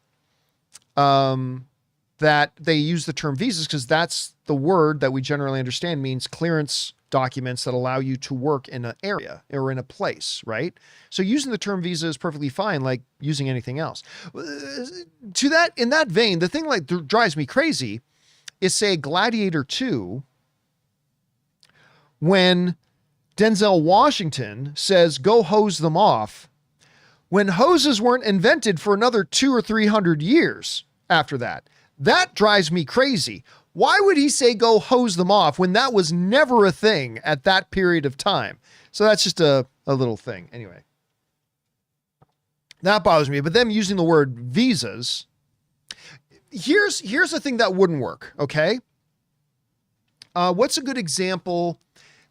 [SPEAKER 1] that they use the term visas, because that's the word that we generally understand means clearance documents that allow you to work in an area or in a place, right? So using the term visa is perfectly fine, like using anything else. In that vein, the thing like drives me crazy is, say, Gladiator 2, when Denzel Washington says, go hose them off, when hoses weren't invented for another 200 or 300 years after that. That drives me crazy. Why would he say go hose them off when that was never a thing at that period of time? So that's just a little thing. Anyway, that bothers me. But them using the word visas, here's the thing that wouldn't work, okay? What's a good example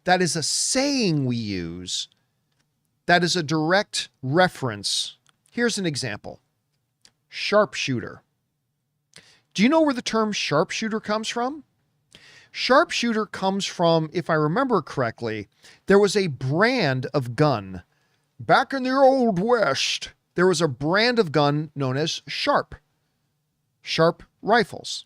[SPEAKER 1] that is a saying we use that is a direct reference? Here's an example. Sharpshooter. Do you know where the term sharpshooter comes from? Sharpshooter comes from, if I remember correctly, there was a brand of gun. Back in the Old West, there was a brand of gun known as Sharp rifles.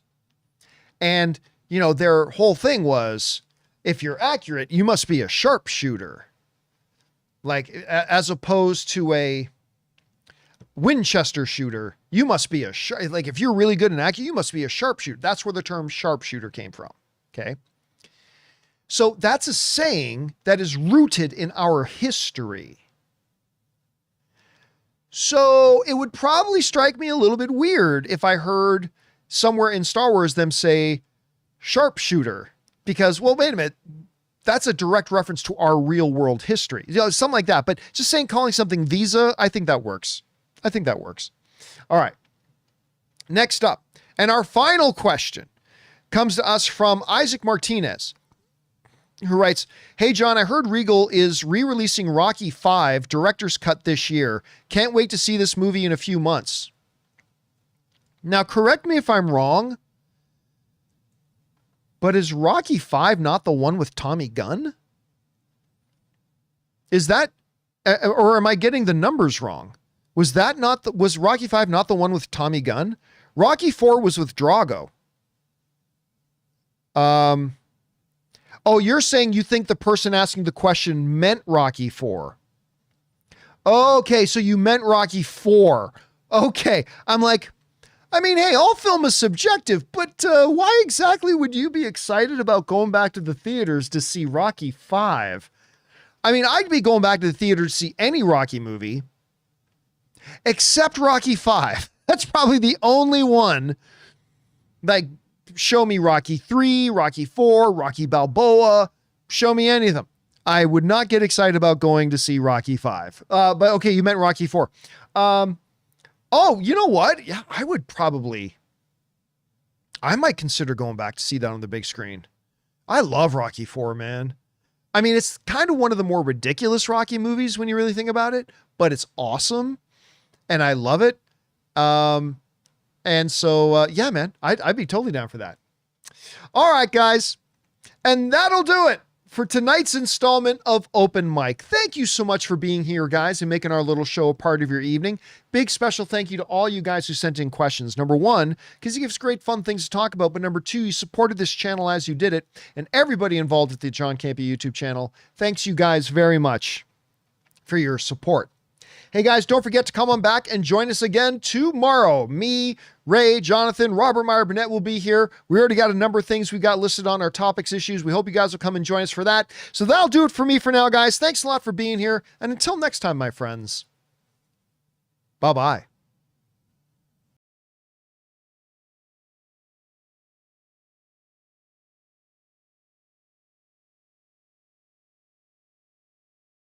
[SPEAKER 1] And, you know, their whole thing was, if you're accurate, you must be a sharpshooter. Like, as opposed to a Winchester shooter, you must be like, if you're really good and accurate, you must be a sharpshooter. That's where the term sharpshooter came from. Okay. So that's a saying that is rooted in our history. So it would probably strike me a little bit weird if I heard somewhere in Star Wars them say sharpshooter, because, well, wait a minute. That's a direct reference to our real world history, you know, something like that. But just calling something visa, I think that works. All right. Next up, and our final question comes to us from Isaac Martinez, who writes, hey, John, I heard Regal is re-releasing Rocky V director's cut this year. Can't wait to see this movie in a few months. Now, correct me if I'm wrong, but is Rocky V not the one with Tommy Gunn? Is that, or am I getting the numbers wrong? Was Rocky V not the one with Tommy Gunn? Rocky IV was with Drago. Oh, you're saying you think the person asking the question meant Rocky IV. Okay, so you meant Rocky IV. Okay. I'm like, I mean, hey, all film is subjective, but why exactly would you be excited about going back to the theaters to see Rocky 5? I mean, I'd be going back to the theater to see any Rocky movie except Rocky 5. That's probably the only one. Like, show me Rocky 3, Rocky 4, Rocky Balboa. Show me any of them. I would not get excited about going to see Rocky 5. But okay, you meant Rocky 4. Oh, you know what? Yeah, I might consider going back to see that on the big screen. I love Rocky 4, man. I mean, it's kind of one of the more ridiculous Rocky movies when you really think about it, but it's awesome and I love it. And so, yeah, man, I'd be totally down for that. All right, guys. And that'll do it for tonight's installment of Open Mic. Thank you so much for being here, guys, and making our little show a part of your evening. Big special thank you to all you guys who sent in questions. Number one, because you give us great fun things to talk about, but number two, you supported this channel as you did it, and everybody involved at the John Campea YouTube channel. Thanks you guys very much for your support. Hey guys, don't forget to come on back and join us again tomorrow. Me, Ray, Jonathan, Robert Meyer Burnett will be here. We already got a number of things we got listed on our topics issues. We hope you guys will come and join us for that. So that'll do it for me for now, guys. Thanks a lot for being here. And until next time, my friends, bye-bye.